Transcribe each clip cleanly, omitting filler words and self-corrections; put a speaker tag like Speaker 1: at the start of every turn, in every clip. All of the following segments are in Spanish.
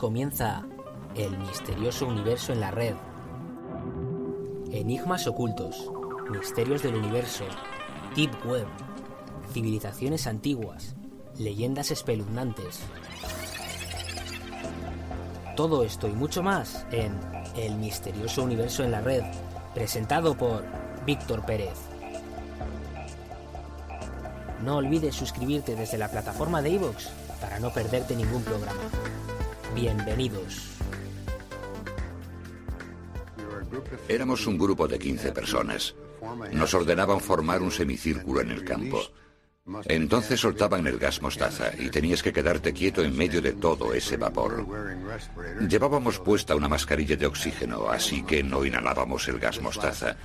Speaker 1: comienza el misterioso universo en la red. Enigmas ocultos, misterios del universo, Deep Web, civilizaciones antiguas, leyendas espeluznantes. Todo esto y mucho más en El misterioso universo en la red, presentado por Víctor Pérez. No olvides suscribirte desde la plataforma de iVoox para no perderte ningún programa. Bienvenidos.
Speaker 2: Éramos un grupo de 15 personas. Nos ordenaban formar un semicírculo en el campo. Entonces soltaban el gas mostaza y tenías que quedarte quieto en medio de todo ese vapor. Llevábamos puesta una mascarilla de oxígeno, así que no inhalábamos el gas mostaza.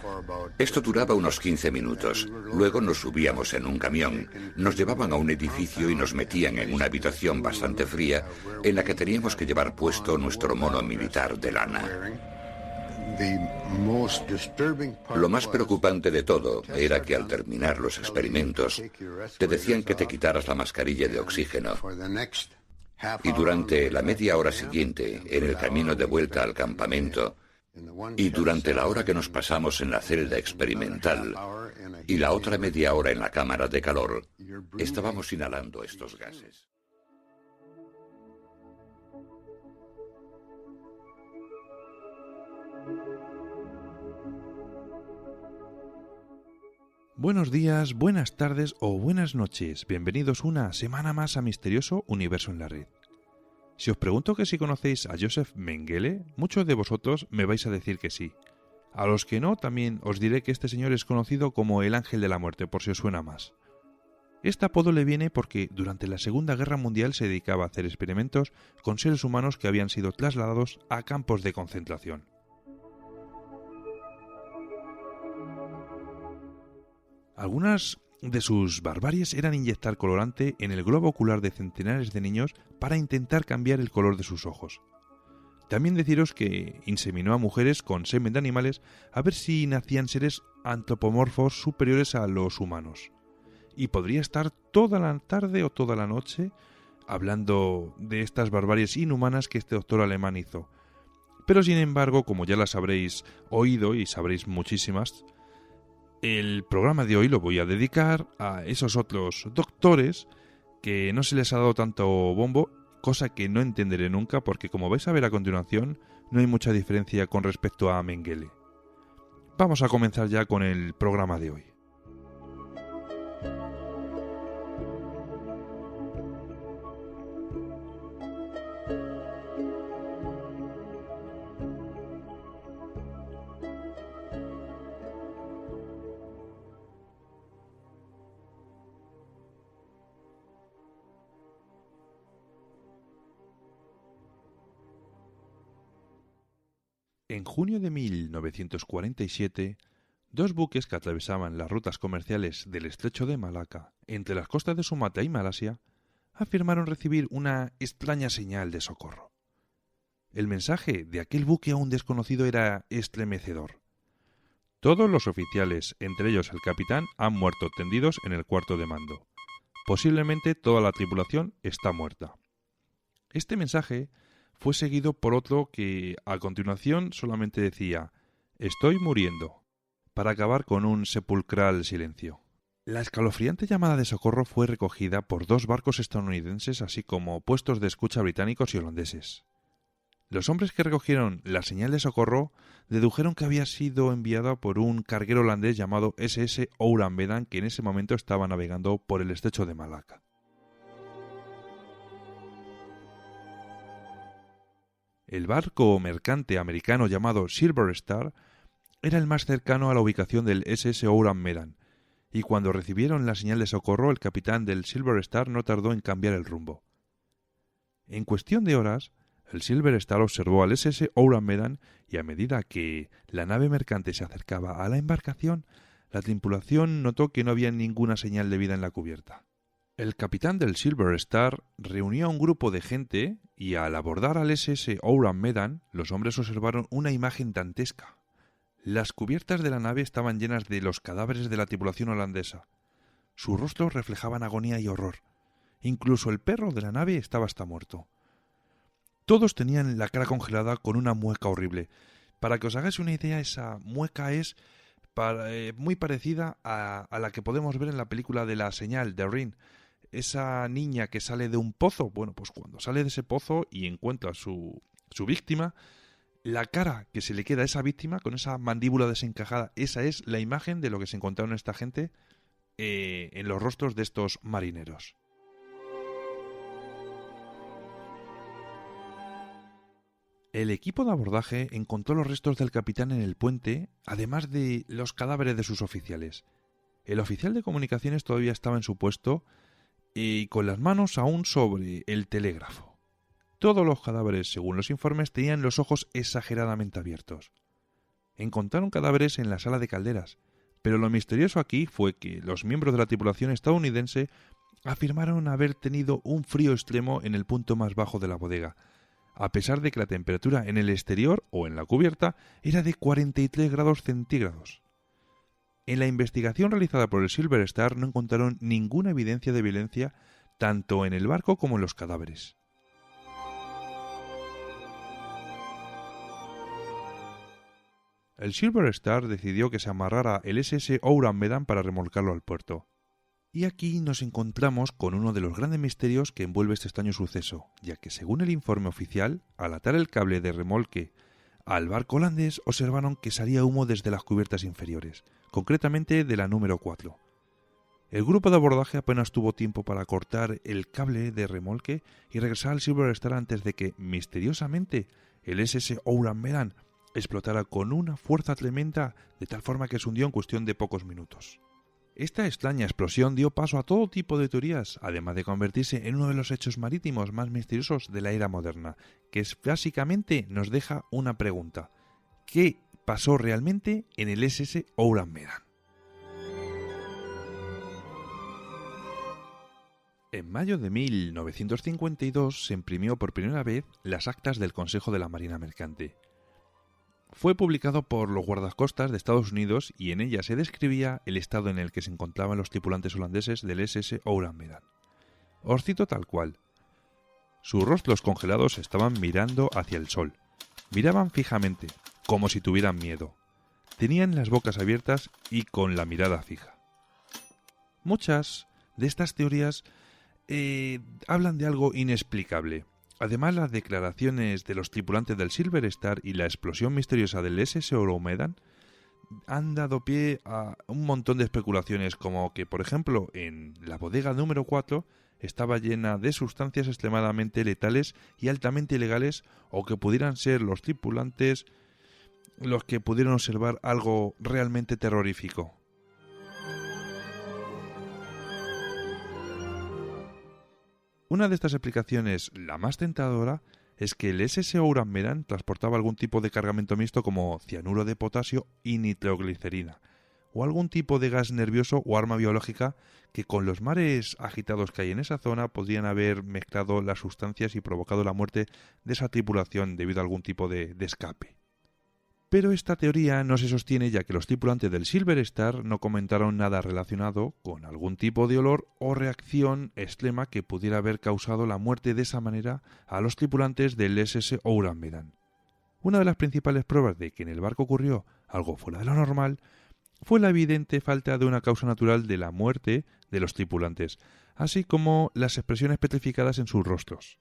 Speaker 2: Esto duraba unos 15 minutos. Luego nos subíamos en un camión, nos llevaban a un edificio y nos metían en una habitación bastante fría en la que teníamos que llevar puesto nuestro mono militar de lana. Lo más preocupante de todo era que al terminar los experimentos te decían que te quitaras la mascarilla de oxígeno y durante la media hora siguiente en el camino de vuelta al campamento y durante la hora que nos pasamos en la celda experimental y la otra media hora en la cámara de calor estábamos inhalando estos gases.
Speaker 3: Buenos días, buenas tardes o buenas noches. Bienvenidos una semana más a Misterioso Universo en la Red. Si os pregunto que si conocéis a Joseph Mengele, muchos de vosotros me vais a decir que sí. A los que no, también os diré que este señor es conocido como el Ángel de la Muerte, por si os suena más. Este apodo le viene porque durante la Segunda Guerra Mundial se dedicaba a hacer experimentos con seres humanos que habían sido trasladados a campos de concentración. Algunas de sus barbaries eran inyectar colorante en el globo ocular de centenares de niños para intentar cambiar el color de sus ojos. También deciros que inseminó a mujeres con semen de animales a ver si nacían seres antropomorfos superiores a los humanos. Y podría estar toda la tarde o toda la noche hablando de estas barbaries inhumanas que este doctor alemán hizo. Pero sin embargo, como ya las habréis oído y sabréis muchísimas, el programa de hoy lo voy a dedicar a esos otros doctores que no se les ha dado tanto bombo, cosa que no entenderé nunca porque, como vais a ver a continuación, no hay mucha diferencia con respecto a Mengele. Vamos a comenzar ya con el programa de hoy. En junio de 1947, dos buques que atravesaban las rutas comerciales del estrecho de Malaca, entre las costas de Sumatra y Malasia, afirmaron recibir una extraña señal de socorro. El mensaje de aquel buque aún desconocido era estremecedor. Todos los oficiales, entre ellos el capitán, han muerto tendidos en el cuarto de mando. Posiblemente toda la tripulación está muerta. Este mensaje fue seguido por otro que a continuación solamente decía «Estoy muriendo», para acabar con un sepulcral silencio. La escalofriante llamada de socorro fue recogida por dos barcos estadounidenses así como puestos de escucha británicos y holandeses. Los hombres que recogieron la señal de socorro dedujeron que había sido enviada por un carguero holandés llamado SS Oran Medan, que en ese momento estaba navegando por el estrecho de Malaca. El barco mercante americano llamado Silver Star era el más cercano a la ubicación del SS Oran Medan, y cuando recibieron la señal de socorro, el capitán del Silver Star no tardó en cambiar el rumbo. En cuestión de horas, el Silver Star observó al SS Oran Medan y a medida que la nave mercante se acercaba a la embarcación, la tripulación notó que no había ninguna señal de vida en la cubierta. El capitán del Silver Star reunió a un grupo de gente y al abordar al SS Oran Medan, los hombres observaron una imagen dantesca. Las cubiertas de la nave estaban llenas de los cadáveres de la tripulación holandesa. Sus rostros reflejaban agonía y horror. Incluso el perro de la nave estaba hasta muerto. Todos tenían la cara congelada con una mueca horrible. Para que os hagáis una idea, esa mueca es muy parecida a la que podemos ver en la película de La Señal, de Ring. Esa niña que sale de un pozo, bueno, pues cuando sale de ese pozo y encuentra a su víctima, la cara que se le queda a esa víctima con esa mandíbula desencajada, esa es la imagen de lo que se encontraron esta gente en los rostros de estos marineros. El equipo de abordaje encontró los restos del capitán en el puente, además de los cadáveres de sus oficiales. El oficial de comunicaciones todavía estaba en su puesto y con las manos aún sobre el telégrafo. Todos los cadáveres, según los informes, tenían los ojos exageradamente abiertos. Encontraron cadáveres en la sala de calderas, pero lo misterioso aquí fue que los miembros de la tripulación estadounidense afirmaron haber tenido un frío extremo en el punto más bajo de la bodega, a pesar de que la temperatura en el exterior o en la cubierta era de 43 grados centígrados. En la investigación realizada por el Silver Star no encontraron ninguna evidencia de violencia tanto en el barco como en los cadáveres. El Silver Star decidió que se amarrara el SS Oran Medan para remolcarlo al puerto. Y aquí nos encontramos con uno de los grandes misterios que envuelve este extraño suceso, ya que según el informe oficial, al atar el cable de remolque al barco holandés observaron que salía humo desde las cubiertas inferiores, concretamente de la número 4. El grupo de abordaje apenas tuvo tiempo para cortar el cable de remolque y regresar al Silver Star antes de que, misteriosamente, el SS Oran Medan explotara con una fuerza tremenda de tal forma que se hundió en cuestión de pocos minutos. Esta extraña explosión dio paso a todo tipo de teorías, además de convertirse en uno de los hechos marítimos más misteriosos de la era moderna, que básicamente nos deja una pregunta: ¿qué pasó realmente en el SS Oran Medan? En mayo de 1952 se imprimió por primera vez las actas del Consejo de la Marina Mercante. Fue publicado por los guardacostas de Estados Unidos y en ella se describía el estado en el que se encontraban los tripulantes holandeses del SS Oran Medan. Os cito tal cual. Sus rostros congelados estaban mirando hacia el sol. Miraban fijamente, como si tuvieran miedo. Tenían las bocas abiertas y con la mirada fija. Muchas de estas teorías hablan de algo inexplicable. Además, las declaraciones de los tripulantes del Silver Star y la explosión misteriosa del SS Oran Medan han dado pie a un montón de especulaciones, como que, por ejemplo, en la bodega número 4 estaba llena de sustancias extremadamente letales y altamente ilegales, o que pudieran ser los tripulantes los que pudieron observar algo realmente terrorífico. Una de estas explicaciones, la más tentadora, es que el SS Oran Medan transportaba algún tipo de cargamento mixto como cianuro de potasio y nitroglicerina, o algún tipo de gas nervioso o arma biológica que con los mares agitados que hay en esa zona podrían haber mezclado las sustancias y provocado la muerte de esa tripulación debido a algún tipo de escape. Pero esta teoría no se sostiene, ya que los tripulantes del Silver Star no comentaron nada relacionado con algún tipo de olor o reacción extrema que pudiera haber causado la muerte de esa manera a los tripulantes del SS Oran Medan. Una de las principales pruebas de que en el barco ocurrió algo fuera de lo normal fue la evidente falta de una causa natural de la muerte de los tripulantes, así como las expresiones petrificadas en sus rostros.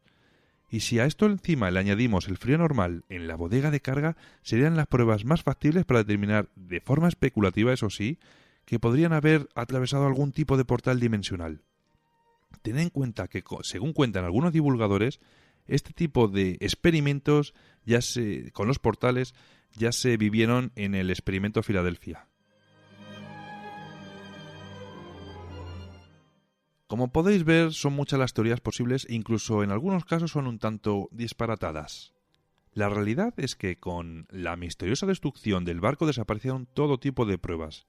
Speaker 3: Y si a esto encima le añadimos el frío normal en la bodega de carga, serían las pruebas más factibles para determinar, de forma especulativa eso sí, que podrían haber atravesado algún tipo de portal dimensional. Tened en cuenta que, según cuentan algunos divulgadores, este tipo de experimentos con los portales ya se vivieron en el experimento Filadelfia. Como podéis ver, son muchas las teorías posibles e incluso en algunos casos son un tanto disparatadas. La realidad es que con la misteriosa destrucción del barco desaparecieron todo tipo de pruebas.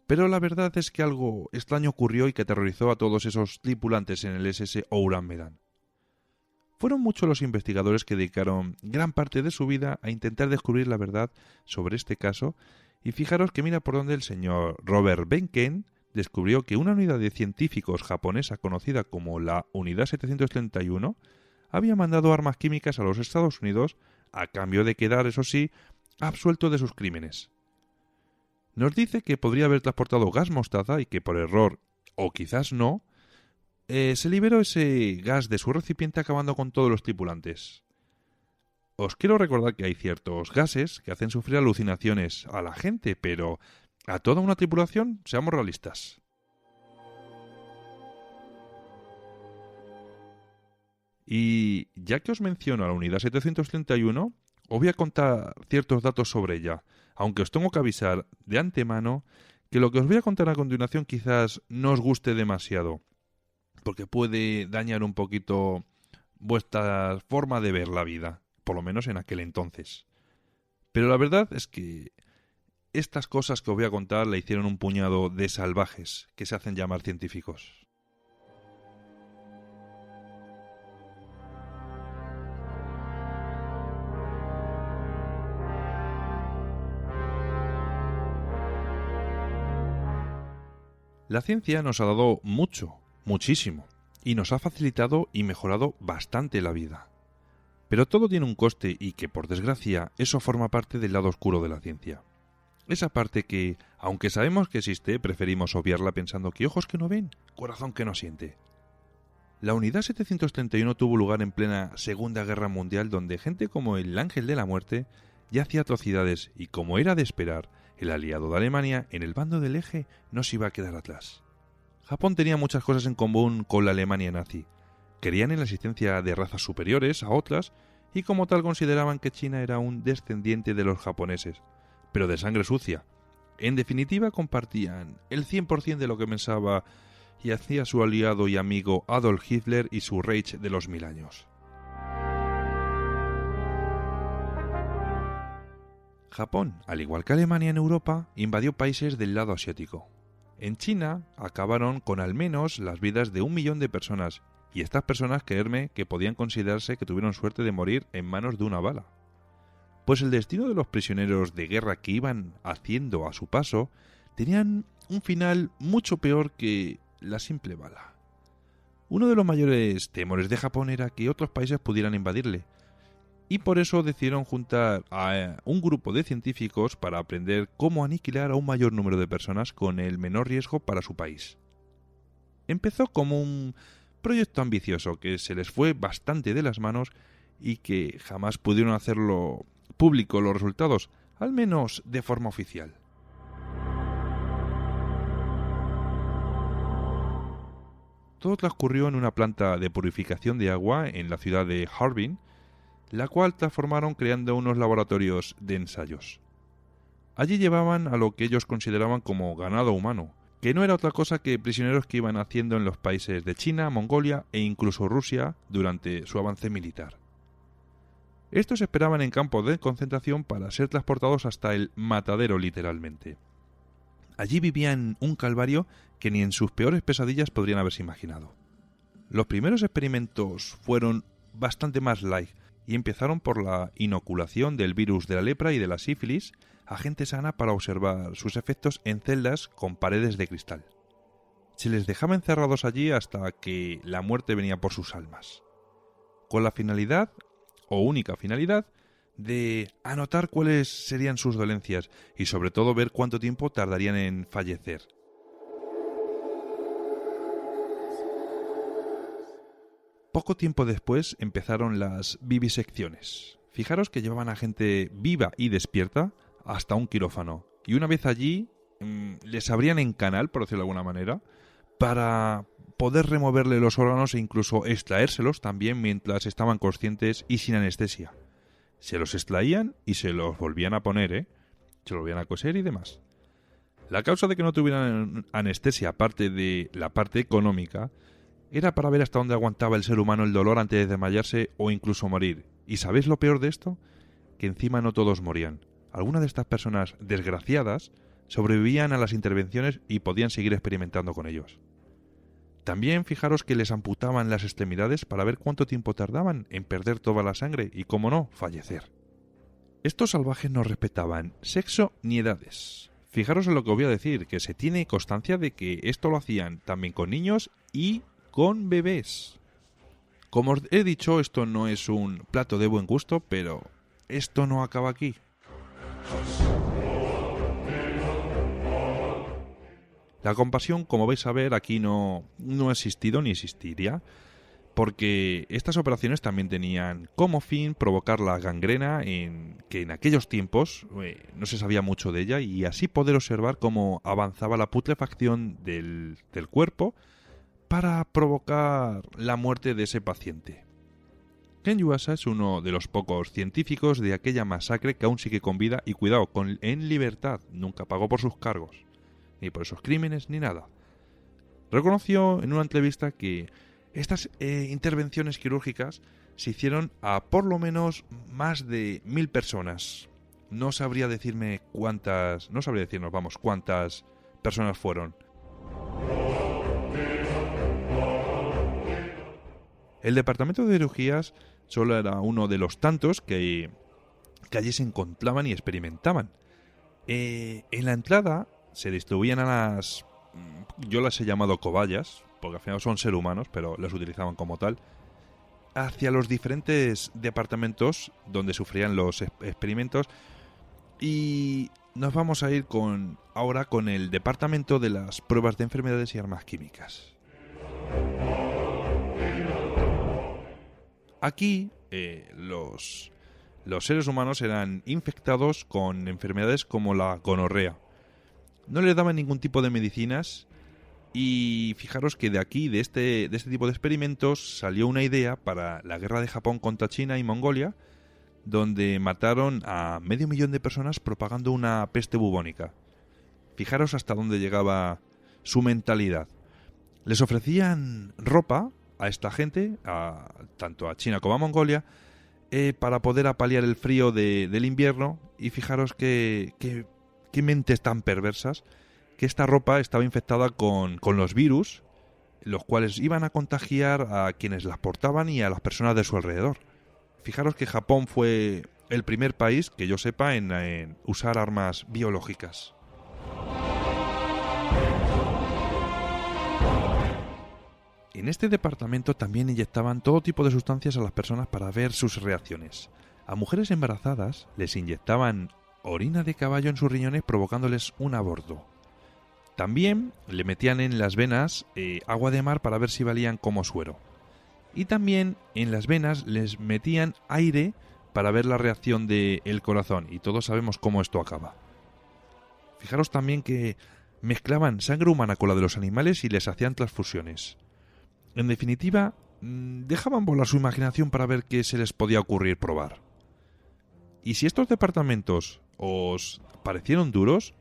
Speaker 3: Pero la verdad es que algo extraño ocurrió y que aterrorizó a todos esos tripulantes en el SS Oran Medan. Fueron muchos los investigadores que dedicaron gran parte de su vida a intentar descubrir la verdad sobre este caso, y fijaros que mira por dónde el señor Robert Behnken descubrió que una unidad de científicos japonesa conocida como la Unidad 731 había mandado armas químicas a los Estados Unidos a cambio de quedar, eso sí, absuelto de sus crímenes. Nos dice que podría haber transportado gas mostaza y que por error, o quizás no, se liberó ese gas de su recipiente acabando con todos los tripulantes. Os quiero recordar que hay ciertos gases que hacen sufrir alucinaciones a la gente, pero a toda una tripulación, seamos realistas. Y ya que os menciono a la unidad 731, os voy a contar ciertos datos sobre ella, aunque os tengo que avisar de antemano que lo que os voy a contar a continuación quizás no os guste demasiado, porque puede dañar un poquito vuestra forma de ver la vida, por lo menos en aquel entonces. Pero la verdad es que estas cosas que os voy a contar le hicieron un puñado de salvajes que se hacen llamar científicos. La ciencia nos ha dado mucho, muchísimo, y nos ha facilitado y mejorado bastante la vida. Pero todo tiene un coste y que, por desgracia, eso forma parte del lado oscuro de la ciencia. Esa parte que, aunque sabemos que existe, preferimos obviarla pensando que ojos que no ven, corazón que no siente. La unidad 731 tuvo lugar en plena Segunda Guerra Mundial, donde gente como el Ángel de la Muerte ya hacía atrocidades y, como era de esperar, el aliado de Alemania en el bando del eje no se iba a quedar atrás. Japón tenía muchas cosas en común con la Alemania nazi. Creían en la existencia de razas superiores a otras y como tal consideraban que China era un descendiente de los japoneses, pero de sangre sucia. En definitiva, compartían el 100% de lo que pensaba y hacía su aliado y amigo Adolf Hitler y su Reich de los 1000 años. Japón, al igual que Alemania en Europa, invadió países del lado asiático. En China acabaron con al menos las vidas de 1 millón de personas, y estas personas, creedme, que podían considerarse que tuvieron suerte de morir en manos de una bala. Pues el destino de los prisioneros de guerra que iban haciendo a su paso tenían un final mucho peor que la simple bala. Uno de los mayores temores de Japón era que otros países pudieran invadirle, y por eso decidieron juntar a un grupo de científicos para aprender cómo aniquilar a un mayor número de personas con el menor riesgo para su país. Empezó como un proyecto ambicioso que se les fue bastante de las manos y que jamás pudieron hacerlo público los resultados, al menos de forma oficial. Todo transcurrió en una planta de purificación de agua en la ciudad de Harbin, la cual transformaron creando unos laboratorios de ensayos. Allí llevaban a lo que ellos consideraban como ganado humano, que no era otra cosa que prisioneros que iban haciendo en los países de China, Mongolia e incluso Rusia durante su avance militar. Estos esperaban en campos de concentración para ser transportados hasta el matadero literalmente. Allí vivían un calvario que ni en sus peores pesadillas podrían haberse imaginado. Los primeros experimentos fueron bastante más light y empezaron por la inoculación del virus de la lepra y de la sífilis a gente sana para observar sus efectos en celdas con paredes de cristal. Se les dejaba encerrados allí hasta que la muerte venía por sus almas, con la finalidad, o única finalidad, de anotar cuáles serían sus dolencias y sobre todo ver cuánto tiempo tardarían en fallecer. Poco tiempo después empezaron las vivisecciones. Fijaros que llevaban a gente viva y despierta hasta un quirófano. Y una vez allí, les abrían en canal, por decirlo de alguna manera, para poder removerle los órganos e incluso extraérselos también mientras estaban conscientes y sin anestesia. Se los extraían y se los volvían a poner, se los volvían a coser y demás. La causa de que no tuvieran anestesia, aparte de la parte económica, era para ver hasta dónde aguantaba el ser humano el dolor antes de desmayarse o incluso morir. ¿Y sabéis lo peor de esto? Que encima no todos morían. Algunas de estas personas desgraciadas sobrevivían a las intervenciones y podían seguir experimentando con ellos. También fijaros que les amputaban las extremidades para ver cuánto tiempo tardaban en perder toda la sangre y, como no, fallecer. Estos salvajes no respetaban sexo ni edades. Fijaros en lo que os voy a decir, que se tiene constancia de que esto lo hacían también con niños y con bebés. Como os he dicho, esto no es un plato de buen gusto, pero esto no acaba aquí. La compasión, como vais a ver, aquí no ha existido ni existiría, porque estas operaciones también tenían como fin provocar la gangrena, que en aquellos tiempos no se sabía mucho de ella, y así poder observar cómo avanzaba la putrefacción del cuerpo para provocar la muerte de ese paciente. Ken Yuasa es uno de los pocos científicos de aquella masacre que aún sigue con vida y, cuidado, en libertad. Nunca pagó por sus cargos, ni por esos crímenes, ni nada. Reconoció en una entrevista que estas intervenciones quirúrgicas se hicieron a por lo menos más de 1000 personas. No sabría decirnos cuántas personas fueron. El departamento de cirugías solo era uno de los tantos que allí se encontraban y experimentaban. En la entrada se distribuían yo las he llamado cobayas, porque al final son seres humanos, pero las utilizaban como tal, hacia los diferentes departamentos donde sufrían los experimentos. Y nos vamos a ir ahora con el departamento de las pruebas de enfermedades y armas químicas. Aquí los seres humanos eran infectados con enfermedades como la gonorrea. No les daban ningún tipo de medicinas, y fijaros que de este tipo de experimentos salió una idea para la guerra de Japón contra China y Mongolia, donde mataron a 500.000 de personas propagando una peste bubónica. Fijaros hasta dónde llegaba su mentalidad. Les ofrecían ropa a esta gente, tanto a China como a Mongolia, para poder apalear el frío del invierno. Y fijaros qué mentes tan perversas, que esta ropa estaba infectada con los virus, los cuales iban a contagiar a quienes las portaban y a las personas de su alrededor. Fijaros que Japón fue el primer país, que yo sepa, en usar armas biológicas. En este departamento también inyectaban todo tipo de sustancias a las personas para ver sus reacciones. A mujeres embarazadas les inyectaban orina de caballo en sus riñones, provocándoles un aborto. También le metían en las venas agua de mar para ver si valían como suero. Y también en las venas les metían aire para ver la reacción del corazón. Y todos sabemos cómo esto acaba. Fijaros también que mezclaban sangre humana con la de los animales y les hacían transfusiones. En definitiva, dejaban volar su imaginación para ver qué se les podía ocurrir probar. Y si estos departamentos os parecieron duros,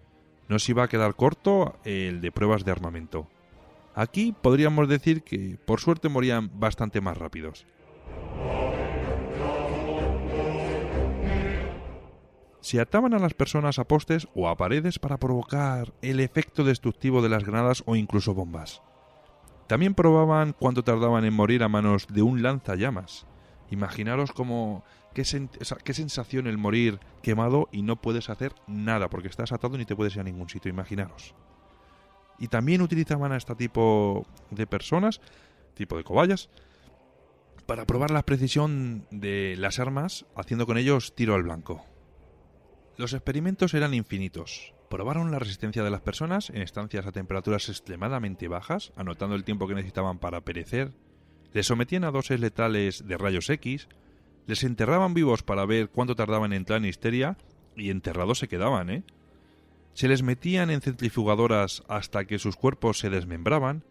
Speaker 3: no os iba a quedar corto el de pruebas de armamento. Aquí podríamos decir que, por suerte, morían bastante más rápidos. Se ataban a las personas a postes o a paredes para provocar el efecto destructivo de las granadas o incluso bombas. También probaban cuánto tardaban en morir a manos de un lanzallamas. Imaginaros qué sensación el morir quemado y no puedes hacer nada porque estás atado y ni te puedes ir a ningún sitio, imaginaros. Y también utilizaban a este tipo de personas, tipo de cobayas, para probar la precisión de las armas, haciendo con ellos tiro al blanco. Los experimentos eran infinitos. Probaron la resistencia de las personas en estancias a temperaturas extremadamente bajas, anotando el tiempo que necesitaban para perecer. Les sometían a dosis letales de rayos X, les enterraban vivos para ver cuánto tardaban en entrar en histeria, y enterrados se quedaban, Se les metían en centrifugadoras hasta que sus cuerpos se desmembraban,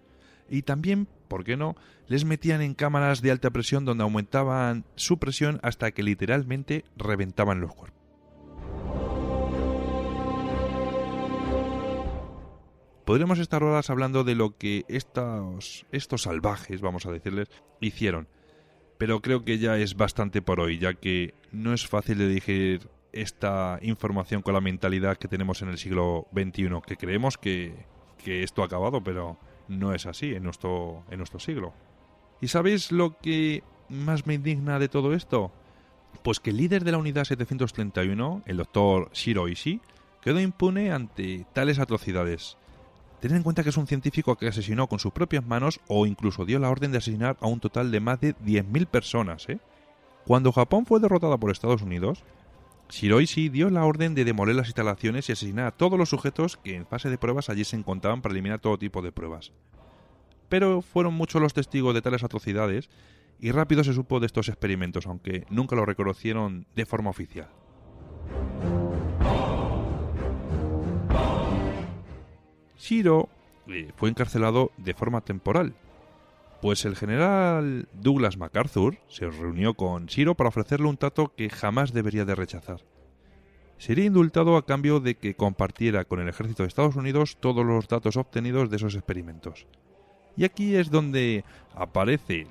Speaker 3: y también, ¿por qué no?, les metían en cámaras de alta presión donde aumentaban su presión hasta que literalmente reventaban los cuerpos. Podríamos estar horas hablando de lo que estos salvajes, vamos a decirles, hicieron. Pero creo que ya es bastante por hoy, ya que no es fácil de digerir esta información con la mentalidad que tenemos en el siglo XXI, que creemos que esto ha acabado, pero no es así en nuestro siglo. ¿Y sabéis lo que más me indigna de todo esto? Pues que el líder de la unidad 731, el doctor Shiro Ishii, quedó impune ante tales atrocidades. Tened en cuenta que es un científico que asesinó con sus propias manos o incluso dio la orden de asesinar a un total de más de 10.000 personas, ¿eh? Cuando Japón fue derrotada por Estados Unidos, Shiroishi dio la orden de demoler las instalaciones y asesinar a todos los sujetos que en fase de pruebas allí se encontraban para eliminar todo tipo de pruebas. Pero fueron muchos los testigos de tales atrocidades y rápido se supo de estos experimentos, aunque nunca lo reconocieron de forma oficial. Shiro fue encarcelado de forma temporal, pues el general Douglas MacArthur se reunió con Shiro para ofrecerle un trato que jamás debería de rechazar. Sería indultado a cambio de que compartiera con el ejército de Estados Unidos todos los datos obtenidos de esos experimentos. Y aquí es donde aparece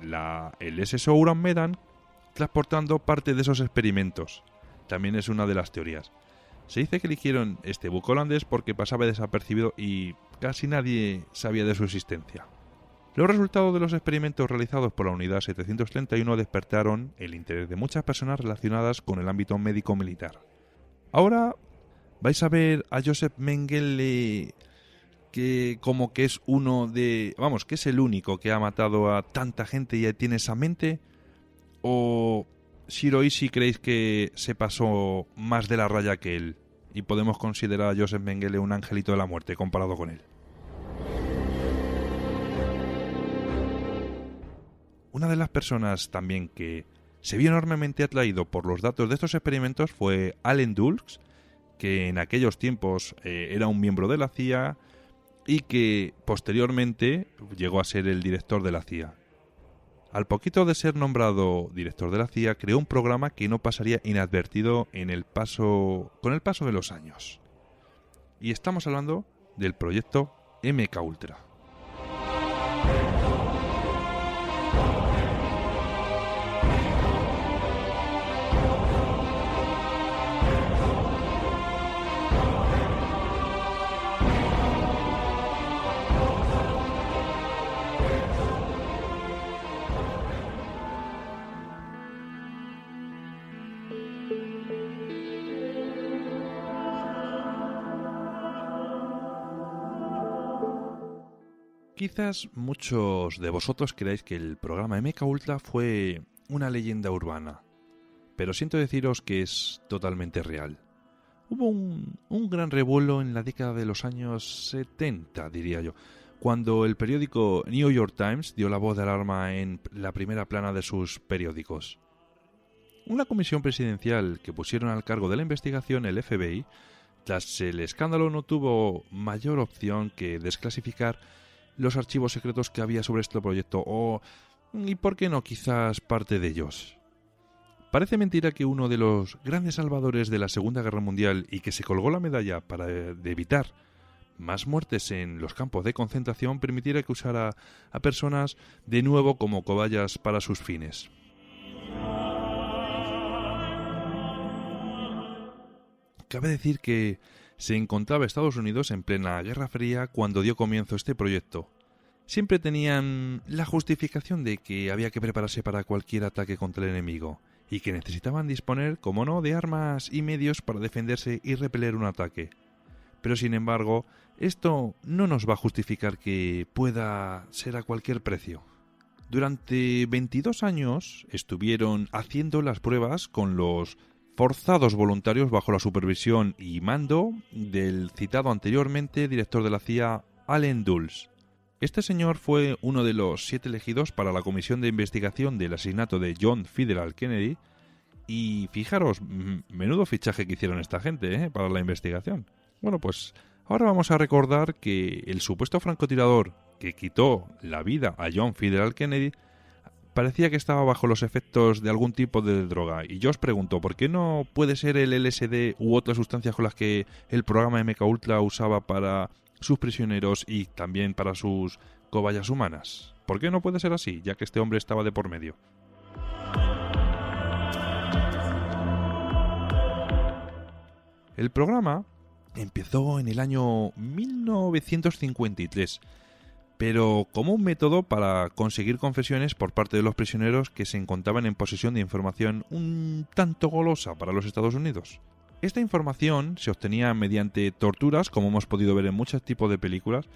Speaker 3: el SSO Uran Medan transportando parte de esos experimentos. También es una de las teorías. Se dice que eligieron este buque holandés porque pasaba desapercibido y casi nadie sabía de su existencia. Los resultados de los experimentos realizados por la Unidad 731 despertaron el interés de muchas personas relacionadas con el ámbito médico-militar. Ahora vais a ver a Joseph Mengele que como que es que es el único que ha matado a tanta gente y tiene esa mente, o Shiroishi creéis que se pasó más de la raya que él y podemos considerar a Joseph Mengele un angelito de la muerte comparado con él. Una de las personas también que se vio enormemente atraído por los datos de estos experimentos fue Allen Dulles, que en aquellos tiempos era un miembro de la CIA y que posteriormente llegó a ser el director de la CIA. Al poquito de ser nombrado director de la CIA, creó un programa que no pasaría inadvertido con el paso de los años. Y estamos hablando del proyecto MKUltra. Quizás muchos de vosotros creáis que el programa MKUltra fue una leyenda urbana, pero siento deciros que es totalmente real. Hubo un gran revuelo en la década de los años 70, diría yo, cuando el periódico New York Times dio la voz de alarma en la primera plana de sus periódicos. Una comisión presidencial que pusieron al cargo de la investigación, el FBI, tras el escándalo no tuvo mayor opción que desclasificar los archivos secretos que había sobre este proyecto, y por qué no, quizás parte de ellos. Parece mentira que uno de los grandes salvadores de la Segunda Guerra Mundial y que se colgó la medalla para evitar más muertes en los campos de concentración permitiera que usara a personas de nuevo como cobayas para sus fines. Cabe decir que se encontraba Estados Unidos en plena Guerra Fría cuando dio comienzo este proyecto. Siempre tenían la justificación de que había que prepararse para cualquier ataque contra el enemigo y que necesitaban disponer, como no, de armas y medios para defenderse y repeler un ataque. Pero sin embargo, esto no nos va a justificar que pueda ser a cualquier precio. Durante 22 años estuvieron haciendo las pruebas con los forzados voluntarios bajo la supervisión y mando del citado anteriormente director de la CIA, Allen Dulles. Este señor fue uno de los 7 elegidos para la comisión de investigación del asesinato de John Fitzgerald Kennedy y fijaros, menudo fichaje que hicieron esta gente para la investigación. Bueno, pues ahora vamos a recordar que el supuesto francotirador que quitó la vida a John Fitzgerald Kennedy parecía que estaba bajo los efectos de algún tipo de droga. Y yo os pregunto, ¿por qué no puede ser el LSD u otras sustancias con las que el programa MKUltra usaba para sus prisioneros y también para sus cobayas humanas? ¿Por qué no puede ser así, ya que este hombre estaba de por medio? El programa empezó en el año 1953, pero como un método para conseguir confesiones por parte de los prisioneros que se encontraban en posesión de información un tanto golosa para los Estados Unidos. Esta información se obtenía mediante torturas, como hemos podido ver en muchos tipos de películas,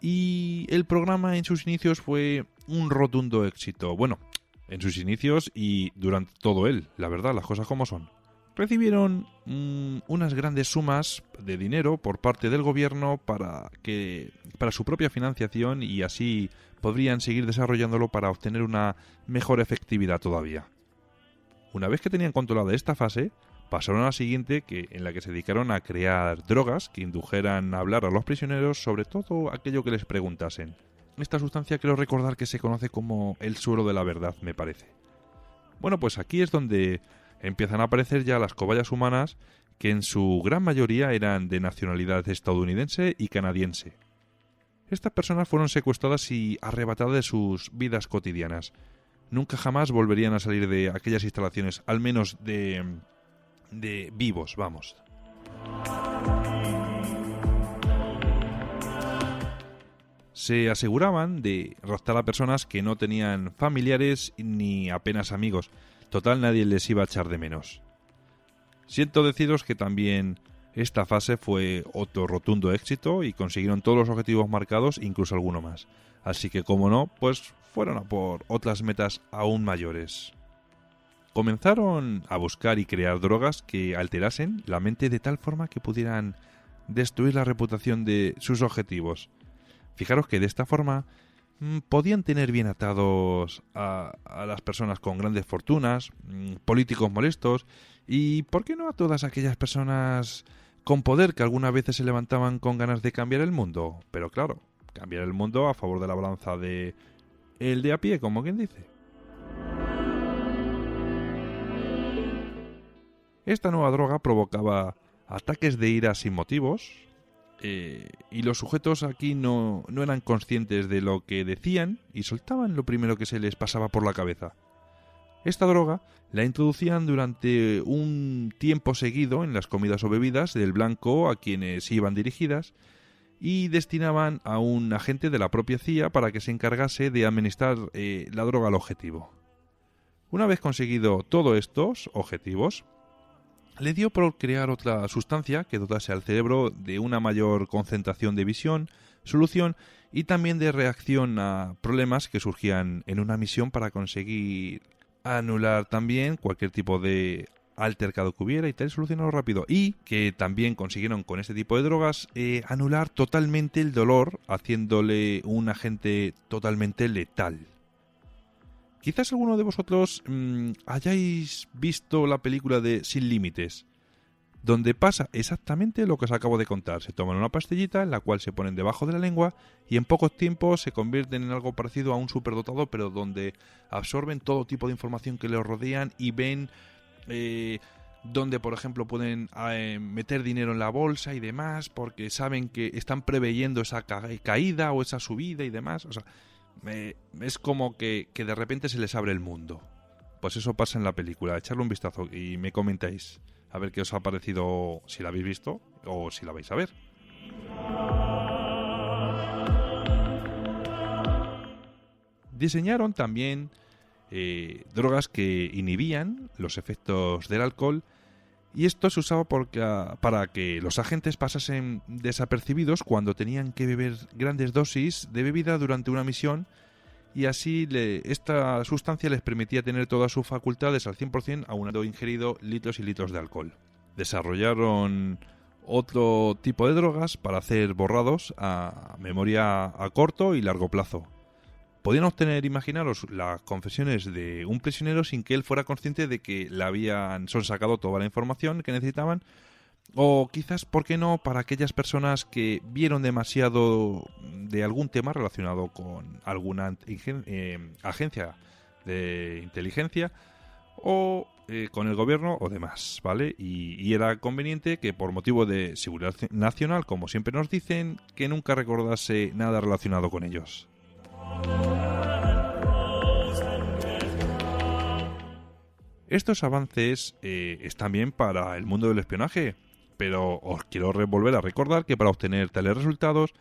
Speaker 3: y el programa en sus inicios fue un rotundo éxito. Bueno, en sus inicios y durante todo él, la verdad, las cosas como son. Recibieron unas grandes sumas de dinero por parte del gobierno para su propia financiación, y así podrían seguir desarrollándolo para obtener una mejor efectividad todavía. Una vez que tenían controlada esta fase, pasaron a la siguiente, en la que se dedicaron a crear drogas que indujeran a hablar a los prisioneros sobre todo aquello que les preguntasen. Esta sustancia quiero recordar que se conoce como el suero de la verdad, me parece. Bueno, pues aquí es donde empiezan a aparecer ya las cobayas humanas, que en su gran mayoría eran de nacionalidad estadounidense y canadiense. Estas personas fueron secuestradas y arrebatadas de sus vidas cotidianas. Nunca jamás volverían a salir de aquellas instalaciones, al menos de vivos, vamos. Se aseguraban de raptar a personas que no tenían familiares ni apenas amigos. Total, nadie les iba a echar de menos. Siento deciros que también esta fase fue otro rotundo éxito y consiguieron todos los objetivos marcados, incluso alguno más. Así que, como no, pues fueron a por otras metas aún mayores. Comenzaron a buscar y crear drogas que alterasen la mente de tal forma que pudieran destruir la reputación de sus objetivos. Fijaros que de esta forma podían tener bien atados a las personas con grandes fortunas, políticos molestos y, ¿por qué no, a todas aquellas personas con poder que algunas veces se levantaban con ganas de cambiar el mundo? Pero claro, cambiar el mundo a favor de la balanza de el de a pie, como quien dice. Esta nueva droga provocaba ataques de ira sin motivos, y los sujetos aquí no eran conscientes de lo que decían y soltaban lo primero que se les pasaba por la cabeza. Esta droga la introducían durante un tiempo seguido en las comidas o bebidas del blanco a quienes iban dirigidas, y destinaban a un agente de la propia CIA para que se encargase de administrar la droga al objetivo. Una vez conseguido todos estos objetivos, le dio por crear otra sustancia que dotase al cerebro de una mayor concentración de visión, solución y también de reacción a problemas que surgían en una misión, para conseguir anular también cualquier tipo de altercado que hubiera y tal, solucionarlo rápido. Y que también consiguieron con este tipo de drogas anular totalmente el dolor, haciéndole un agente totalmente letal. Quizás alguno de vosotros hayáis visto la película de Sin Límites, donde pasa exactamente lo que os acabo de contar. Se toman una pastillita en la cual se ponen debajo de la lengua y en pocos tiempos se convierten en algo parecido a un superdotado, pero donde absorben todo tipo de información que les rodean y ven donde, por ejemplo, pueden meter dinero en la bolsa y demás, porque saben que están preveyendo esa caída o esa subida y demás. O sea, es como que de repente se les abre el mundo. Pues eso pasa en la película. Echarle un vistazo y me comentáis a ver qué os ha parecido, si la habéis visto o si la vais a ver. Diseñaron también drogas que inhibían los efectos del alcohol, y esto se usaba para que los agentes pasasen desapercibidos cuando tenían que beber grandes dosis de bebida durante una misión, y así esta sustancia les permitía tener todas sus facultades al 100% aun habiendo ingerido litros y litros de alcohol. Desarrollaron otro tipo de drogas para hacer borrados a memoria a corto y largo plazo. Podían obtener, imaginaros, las confesiones de un prisionero sin que él fuera consciente de que le habían sonsacado toda la información que necesitaban, o quizás, ¿por qué no?, para aquellas personas que vieron demasiado de algún tema relacionado con alguna agencia de inteligencia o con el gobierno o demás, ¿vale? Y era conveniente que, por motivo de seguridad nacional, como siempre nos dicen, que nunca recordase nada relacionado con ellos. Estos avances están bien para el mundo del espionaje, pero os quiero volver a recordar que para obtener tales resultados,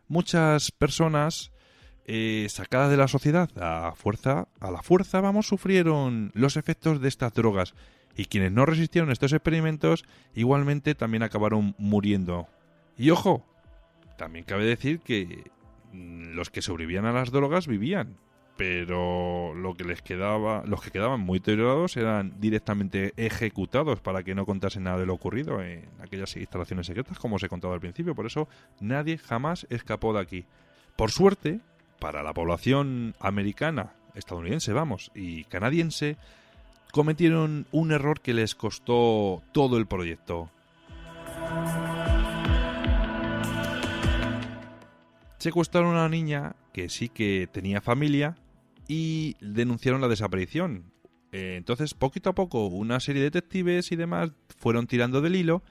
Speaker 3: muchas personas sacadas de la sociedad a la fuerza, sufrieron los efectos de estas drogas, y quienes no resistieron estos experimentos igualmente también acabaron muriendo. Y ojo, también cabe decir que los que sobrevivían a las drogas vivían, pero los que quedaban muy deteriorados eran directamente ejecutados para que no contasen nada de lo ocurrido en aquellas instalaciones secretas, como os he contado al principio. Por eso nadie jamás escapó de aquí. Por suerte, para la población americana, estadounidense, y canadiense, cometieron un error que les costó todo el proyecto. Secuestraron a una niña que sí que tenía familia y denunciaron la desaparición. Entonces, poquito a poco, una serie de detectives y demás fueron tirando del hilo,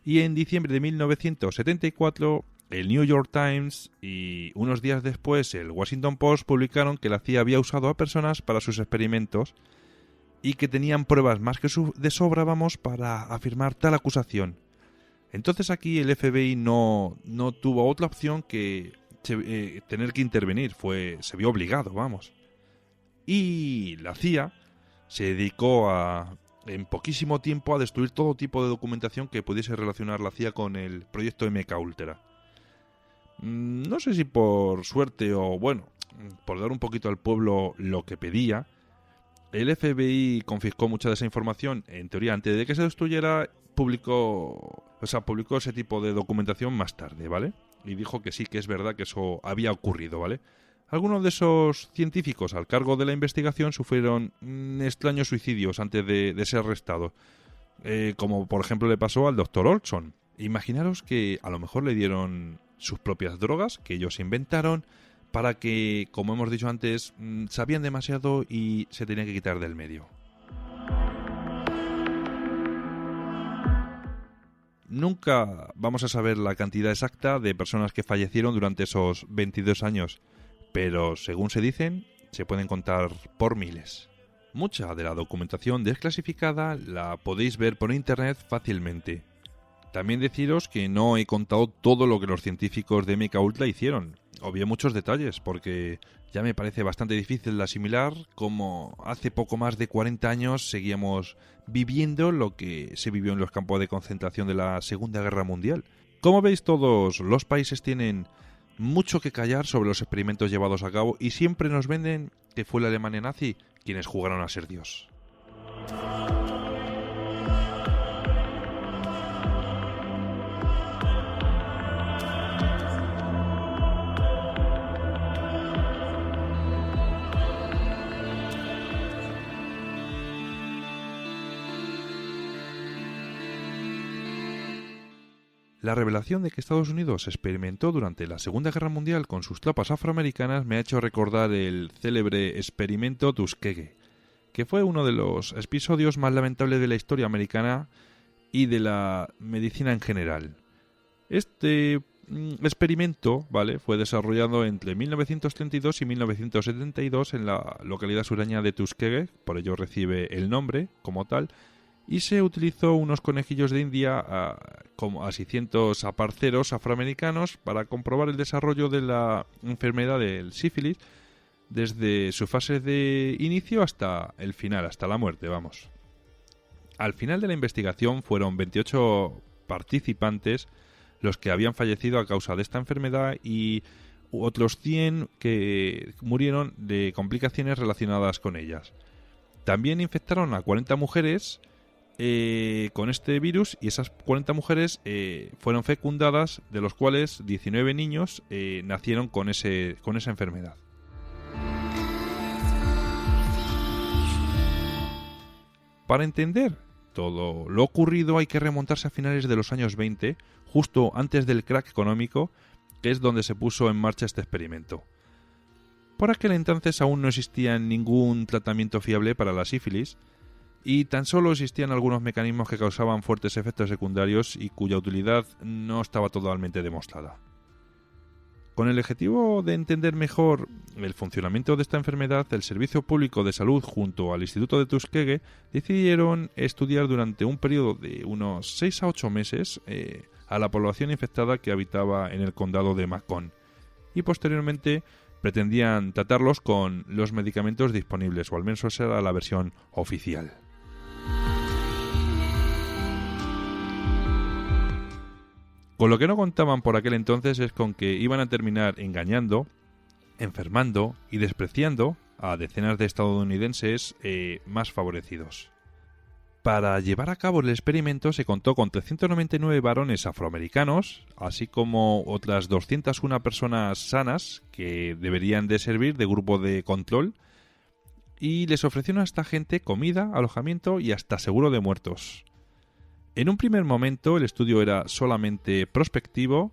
Speaker 3: y en diciembre de 1974 el New York Times y unos días después el Washington Post publicaron que la CIA había usado a personas para sus experimentos y que tenían pruebas más que de sobra, para afirmar tal acusación. Entonces aquí el FBI no tuvo otra opción que tener que intervenir, se vio obligado, Y la CIA se dedicó en poquísimo tiempo a destruir todo tipo de documentación que pudiese relacionar la CIA con el proyecto MKUltra. No sé si por suerte o por dar un poquito al pueblo lo que pedía, el FBI confiscó mucha de esa información, en teoría antes de que se destruyera. Publicó ese tipo de documentación más tarde, Y dijo que sí, que es verdad que eso había ocurrido, Algunos de esos científicos al cargo de la investigación sufrieron extraños suicidios antes de ser arrestados, como por ejemplo le pasó al Dr. Olson. Imaginaros que a lo mejor le dieron sus propias drogas, que ellos inventaron, para que, como hemos dicho antes, sabían demasiado y se tenían que quitar del medio. Nunca vamos a saber la cantidad exacta de personas que fallecieron durante esos 22 años, pero según se dicen, se pueden contar por miles. Mucha de la documentación desclasificada la podéis ver por internet fácilmente. También deciros que no he contado todo lo que los científicos de MKUltra hicieron. Obvié muchos detalles porque ya me parece bastante difícil de asimilar cómo hace poco más de 40 años seguíamos viviendo lo que se vivió en los campos de concentración de la Segunda Guerra Mundial. Como veis, todos los países tienen mucho que callar sobre los experimentos llevados a cabo y siempre nos venden que fue la Alemania nazi quienes jugaron a ser Dios. La revelación de que Estados Unidos experimentó durante la Segunda Guerra Mundial con sus tropas afroamericanas me ha hecho recordar el célebre experimento Tuskegee, que fue uno de los episodios más lamentables de la historia americana y de la medicina en general. Este experimento, fue desarrollado entre 1932 y 1972 en la localidad sureña de Tuskegee, por ello recibe el nombre como tal, y se utilizó unos conejillos de India como asistentes a parceros afroamericanos para comprobar el desarrollo de la enfermedad del sífilis desde su fase de inicio hasta el final, hasta la muerte, Al final de la investigación fueron 28 participantes los que habían fallecido a causa de esta enfermedad y otros 100 que murieron de complicaciones relacionadas con ellas. También infectaron a 40 mujeres con este virus y esas 40 mujeres fueron fecundadas, de los cuales 19 niños nacieron con esa enfermedad. Para entender todo lo ocurrido hay que remontarse a finales de los años 20, justo antes del crack económico, que es donde se puso en marcha este experimento. Por aquel entonces aún no existía ningún tratamiento fiable para la sífilis, y tan solo existían algunos mecanismos que causaban fuertes efectos secundarios y cuya utilidad no estaba totalmente demostrada. Con el objetivo de entender mejor el funcionamiento de esta enfermedad, el Servicio Público de Salud junto al Instituto de Tuskegee decidieron estudiar durante un periodo de unos 6 a 8 meses a la población infectada que habitaba en el condado de Macon, y posteriormente pretendían tratarlos con los medicamentos disponibles, o al menos esa era la versión oficial. Con lo que no contaban por aquel entonces es con que iban a terminar engañando, enfermando y despreciando a decenas de estadounidenses más favorecidos. Para llevar a cabo el experimento se contó con 399 varones afroamericanos, así como otras 201 personas sanas que deberían de servir de grupo de control, y les ofrecieron a esta gente comida, alojamiento y hasta seguro de muertos. En un primer momento el estudio era solamente prospectivo,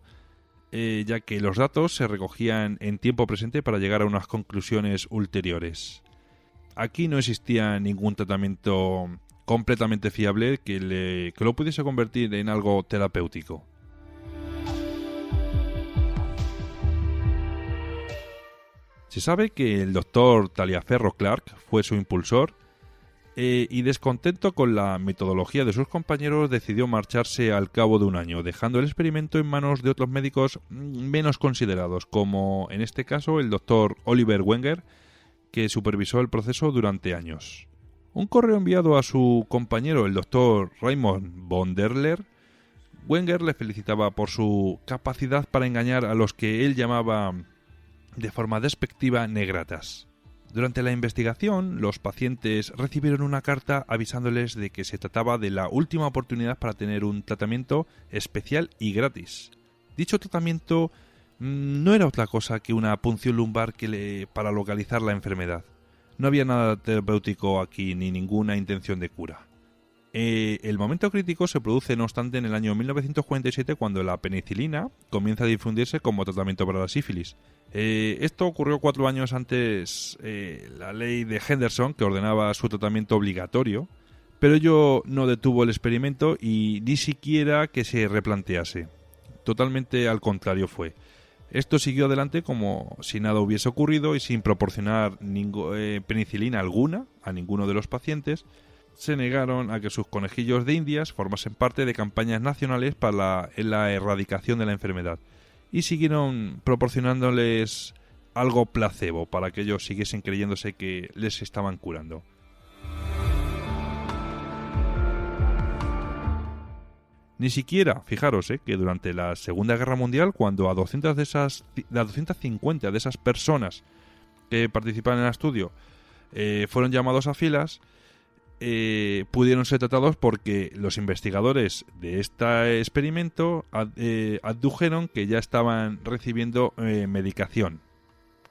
Speaker 3: ya que los datos se recogían en tiempo presente para llegar a unas conclusiones ulteriores. Aquí no existía ningún tratamiento completamente fiable que lo pudiese convertir en algo terapéutico. Se sabe que el doctor Taliaferro Clark fue su impulsor y descontento con la metodología de sus compañeros decidió marcharse al cabo de un año, dejando el experimento en manos de otros médicos menos considerados, como en este caso el doctor Oliver Wenger, que supervisó el proceso durante años. Un correo enviado a su compañero, el doctor Raymond von der Leer, Wenger le felicitaba por su capacidad para engañar a los que él llamaba de forma despectiva negratas. Durante la investigación, los pacientes recibieron una carta avisándoles de que se trataba de la última oportunidad para tener un tratamiento especial y gratis. Dicho tratamiento no era otra cosa que una punción lumbar para localizar la enfermedad. No había nada terapéutico aquí ni ninguna intención de cura. El momento crítico se produce, no obstante, en el año 1947 cuando la penicilina comienza a difundirse como tratamiento para la sífilis. Esto ocurrió 4 años antes la ley de Henderson, que ordenaba su tratamiento obligatorio, pero ello no detuvo el experimento y ni siquiera que se replantease. Totalmente al contrario fue. Esto siguió adelante como si nada hubiese ocurrido y sin proporcionar penicilina alguna a ninguno de los pacientes. Se negaron a que sus conejillos de indias formasen parte de campañas nacionales para la erradicación de la enfermedad y siguieron proporcionándoles algo placebo para que ellos siguiesen creyéndose que les estaban curando. Ni siquiera, fijaros, que durante la Segunda Guerra Mundial, cuando a 250 de esas personas que participaban en el estudio fueron llamados a filas, pudieron ser tratados porque los investigadores de este experimento adujeron que ya estaban recibiendo medicación,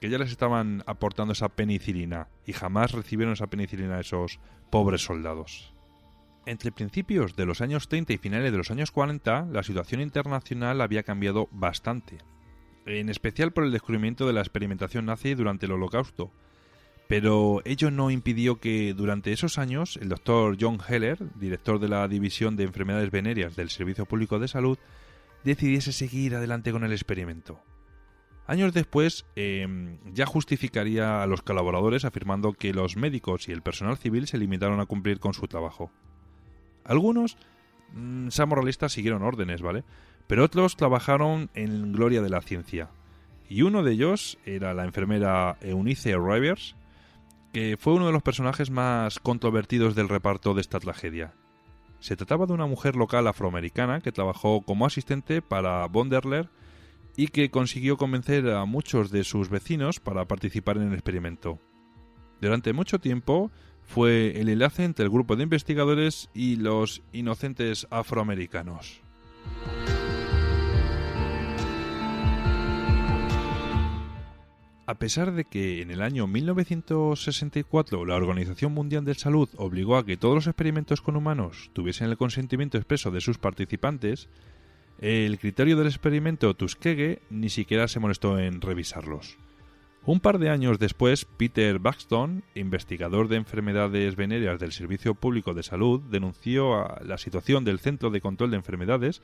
Speaker 3: que ya les estaban aportando esa penicilina y jamás recibieron esa penicilina a esos pobres soldados. Entre principios de los años 30 y finales de los años 40, la situación internacional había cambiado bastante, en especial por el descubrimiento de la experimentación nazi durante el Holocausto. Pero ello no impidió que durante esos años el doctor John Heller, director de la División de Enfermedades Venéreas del Servicio Público de Salud, decidiese seguir adelante con el experimento. Años después, ya justificaría a los colaboradores afirmando que los médicos y el personal civil se limitaron a cumplir con su trabajo. Algunos, sean moralistas, siguieron órdenes, ¿vale? Pero otros trabajaron en gloria de la ciencia. Y uno de ellos era la enfermera Eunice Rivers, que fue uno de los personajes más controvertidos del reparto de esta tragedia. Se trataba de una mujer local afroamericana que trabajó como asistente para von der Leer y que consiguió convencer a muchos de sus vecinos para participar en el experimento. Durante mucho tiempo fue el enlace entre el grupo de investigadores y los inocentes afroamericanos. A pesar de que en el año 1964 la Organización Mundial de Salud obligó a que todos los experimentos con humanos tuviesen el consentimiento expreso de sus participantes, el criterio del experimento Tuskegee ni siquiera se molestó en revisarlos. Un par de años después, Peter Buxton, investigador de enfermedades venéreas del Servicio Público de Salud, denunció a la situación del Centro de Control de Enfermedades,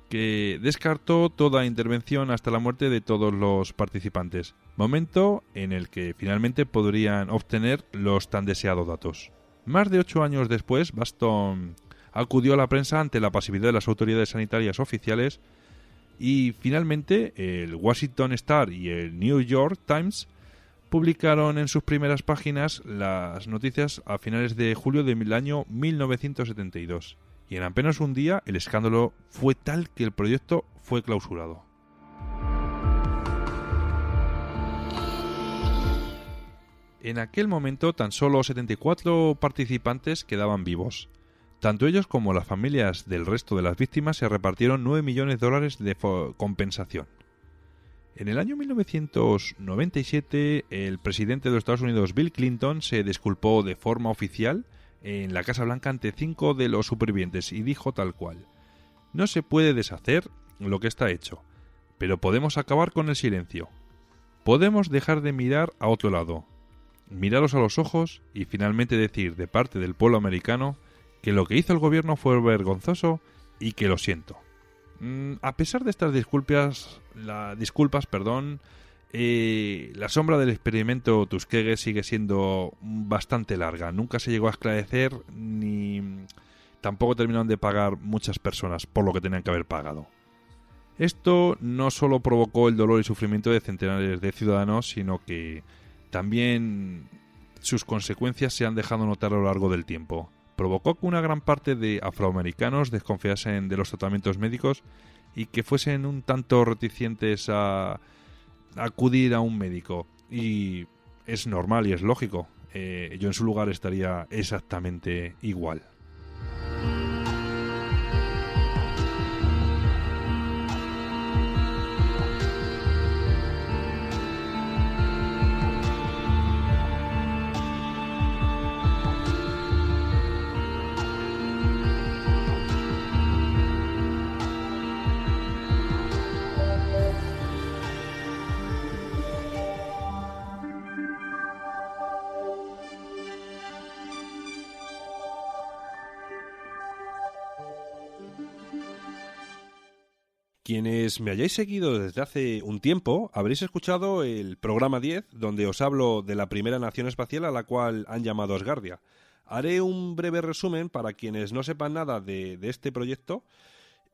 Speaker 3: que descartó toda intervención hasta la muerte de todos los participantes, momento en el que finalmente podrían obtener los tan deseados datos. Más de 8 años después, Buxton acudió a la prensa ante la pasividad de las autoridades sanitarias oficiales y finalmente el Washington Star y el New York Times publicaron en sus primeras páginas las noticias a finales de julio del año 1972. y en apenas un día el escándalo fue tal que el proyecto fue clausurado. En aquel momento tan solo 74 participantes quedaban vivos. Tanto ellos como las familias del resto de las víctimas se repartieron $9 millones de compensación. En el año 1997, el presidente de los Estados Unidos, Bill Clinton, se disculpó de forma oficial en la Casa Blanca ante 5 de los supervivientes y dijo tal cual: no se puede deshacer lo que está hecho, pero podemos acabar con el silencio. Podemos dejar de mirar a otro lado, miraros a los ojos y finalmente decir de parte del pueblo americano que lo que hizo el gobierno fue vergonzoso y que lo siento. A pesar de estas disculpas, la sombra del experimento Tuskegee sigue siendo bastante larga. Nunca se llegó a esclarecer ni tampoco terminaron de pagar muchas personas por lo que tenían que haber pagado. Esto no solo provocó el dolor y sufrimiento de centenares de ciudadanos, sino que también sus consecuencias se han dejado notar a lo largo del tiempo. Provocó que una gran parte de afroamericanos desconfiasen de los tratamientos médicos y que fuesen un tanto reticentes a acudir a un médico. Y es normal y es lógico. Yo en su lugar estaría exactamente igual.
Speaker 4: Quienes me hayáis seguido desde hace un tiempo, habréis escuchado el programa 10, donde os hablo de la primera nación espacial a la cual han llamado Asgardia. Haré un breve resumen para quienes no sepan nada de este proyecto,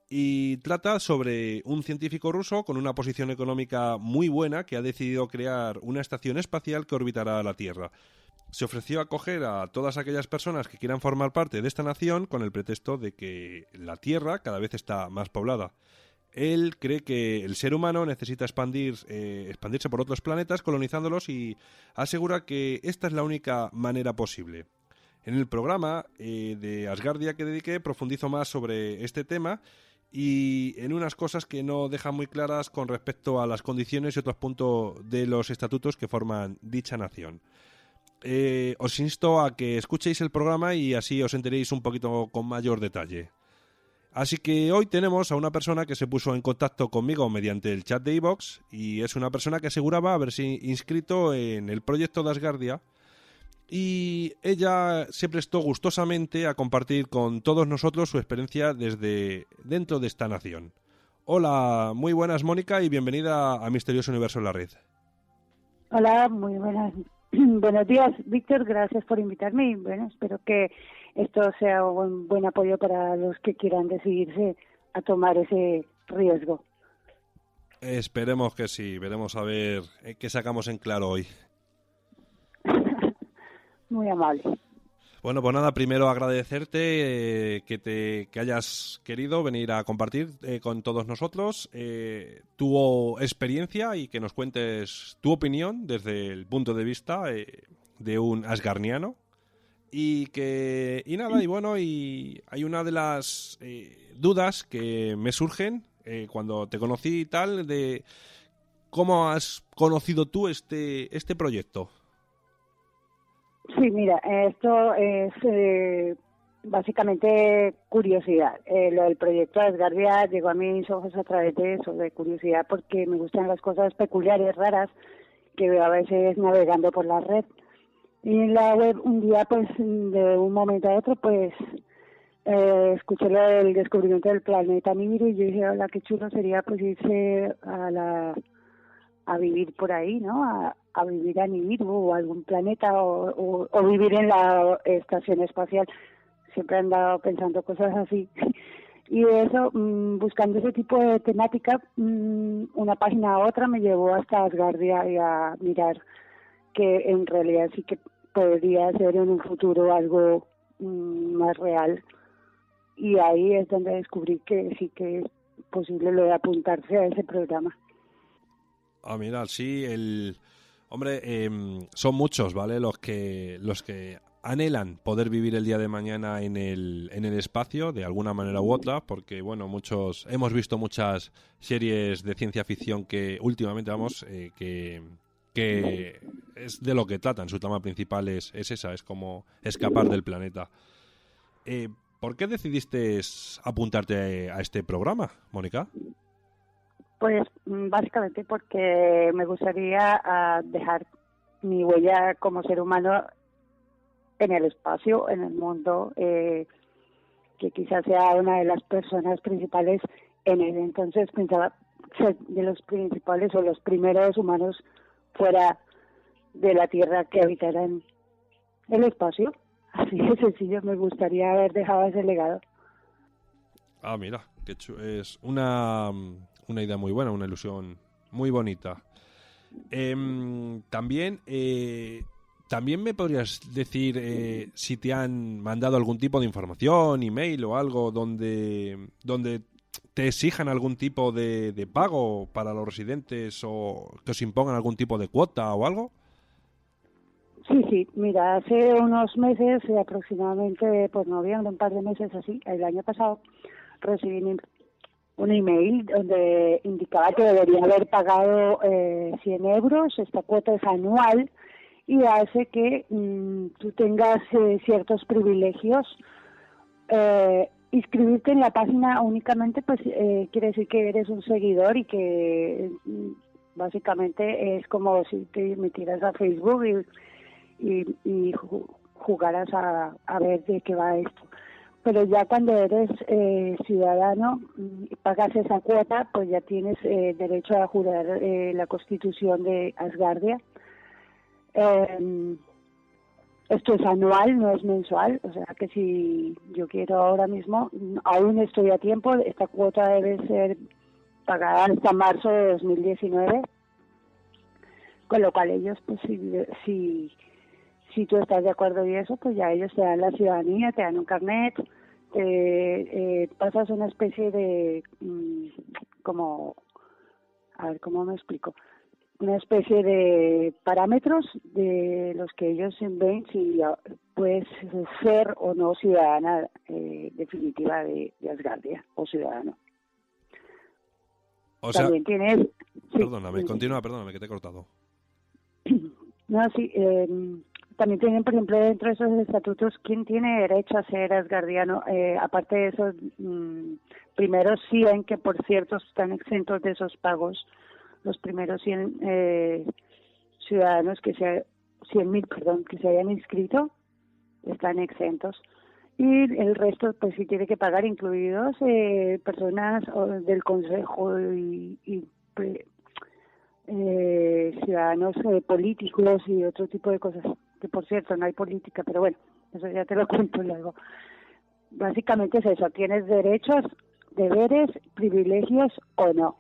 Speaker 4: y trata sobre un científico ruso con una posición económica muy buena que ha decidido crear una estación espacial que orbitará la Tierra. Se ofreció a acoger a todas aquellas personas que quieran formar parte de esta nación con el pretexto de que la Tierra cada vez está más poblada. Él cree que el ser humano necesita expandirse por otros planetas colonizándolos y asegura que esta es la única manera posible. En el programa de Asgardia que dediqué profundizo más sobre este tema y en unas cosas que no dejan muy claras con respecto a las condiciones y otros puntos de los estatutos que forman dicha nación. Os insto a que escuchéis el programa y así os enteréis un poquito con mayor detalle. Así que hoy tenemos a una persona que se puso en contacto conmigo mediante el chat de iVoox y es una persona que aseguraba haberse inscrito en el proyecto de Asgardia y ella se prestó gustosamente a compartir con todos nosotros su experiencia desde dentro de esta nación. Hola, muy buenas Mónica y bienvenida a Misterioso Universo en la Red.
Speaker 5: Hola, muy buenas. Buenos días, Víctor, gracias por invitarme y bueno, espero que esto sea un buen apoyo para los que quieran decidirse a tomar ese riesgo.
Speaker 4: Esperemos que sí, veremos a ver qué sacamos en claro hoy.
Speaker 5: Muy amable.
Speaker 4: Bueno, pues nada, primero agradecerte que hayas querido venir a compartir con todos nosotros tu experiencia y que nos cuentes tu opinión desde el punto de vista de un asgarniano. Y hay una de las dudas que me surgen cuando te conocí y tal, de cómo has conocido tú este proyecto.
Speaker 5: Sí, mira, esto es básicamente curiosidad. Lo del proyecto Asgardia llegó a mis ojos a través de eso, de curiosidad, porque me gustan las cosas peculiares, raras, que veo a veces navegando por la red. Y en la web un día, pues, de un momento a otro, pues, escuché lo del descubrimiento del planeta Nibiru y yo dije, hola, qué chulo sería, pues, irse a vivir por ahí, ¿no? A vivir a Nibiru o algún planeta o vivir en la estación espacial. Siempre he andado pensando cosas así. Y de eso, buscando ese tipo de temática, una página a otra me llevó hasta Asgardia y a mirar que en realidad sí que podría ser en un futuro algo más real y ahí es donde descubrí que sí que es posible lo de apuntarse a ese programa.
Speaker 4: Ah, mira, sí, hombre, son muchos, ¿vale? Los que anhelan poder vivir el día de mañana en el espacio de alguna manera u otra, porque bueno, hemos visto muchas series de ciencia ficción que últimamente que es de lo que tratan. Su trama principal es esa, es como escapar del planeta. ¿Por qué decidiste apuntarte a este programa, Mónica?
Speaker 5: Pues básicamente porque me gustaría dejar mi huella como ser humano en el espacio, en el mundo, que quizás sea una de las personas principales en él. Entonces pensaba ser de los principales o los primeros humanos fuera de la Tierra que habitaran el espacio. Así de sencillo, me gustaría haber dejado ese legado.
Speaker 4: Ah, mira, es una idea muy buena, una ilusión muy bonita. También me podrías decir si te han mandado algún tipo de información, email o algo donde te exijan algún tipo de pago para los residentes o que os impongan algún tipo de cuota o algo.
Speaker 5: Sí, mira, hace unos meses, aproximadamente por noviembre, un par de meses así, el año pasado, recibí un email donde indicaba que debería haber pagado 100 euros. Esta cuota es anual y hace que tú tengas ciertos privilegios. Inscribirte en la página únicamente pues quiere decir que eres un seguidor y que básicamente es como si te metieras a Facebook y jugaras a ver de qué va esto. Pero ya cuando eres ciudadano y pagas esa cuota, pues ya tienes derecho a jurar la Constitución de Asgardia. Esto es anual, no es mensual, o sea que si yo quiero ahora mismo, aún estoy a tiempo, esta cuota debe ser pagada hasta marzo de 2019, con lo cual ellos, pues si tú estás de acuerdo y eso, pues ya ellos te dan la ciudadanía, te dan un carnet, pasas una especie de, como, a ver, ¿cómo me explico? Una especie de parámetros de los que ellos ven si puedes ser o no ciudadana definitiva de Asgardia o ciudadano.
Speaker 4: O sea,
Speaker 5: también tienes...
Speaker 4: Perdóname, continúa, perdóname que te he cortado.
Speaker 5: No, sí, también tienen, por ejemplo, dentro de esos estatutos, ¿quién tiene derecho a ser asgardiano? Aparte de esos primeros 100, que por cierto están exentos de esos pagos, los primeros 100 ciudadanos que se 100.000, que se hayan inscrito, están exentos. Y el resto, pues sí tiene que pagar, incluidos personas del Consejo y ciudadanos políticos y otro tipo de cosas. Que por cierto, no hay política, pero bueno, eso ya te lo cuento luego. Básicamente es eso, tienes derechos, deberes, privilegios o no.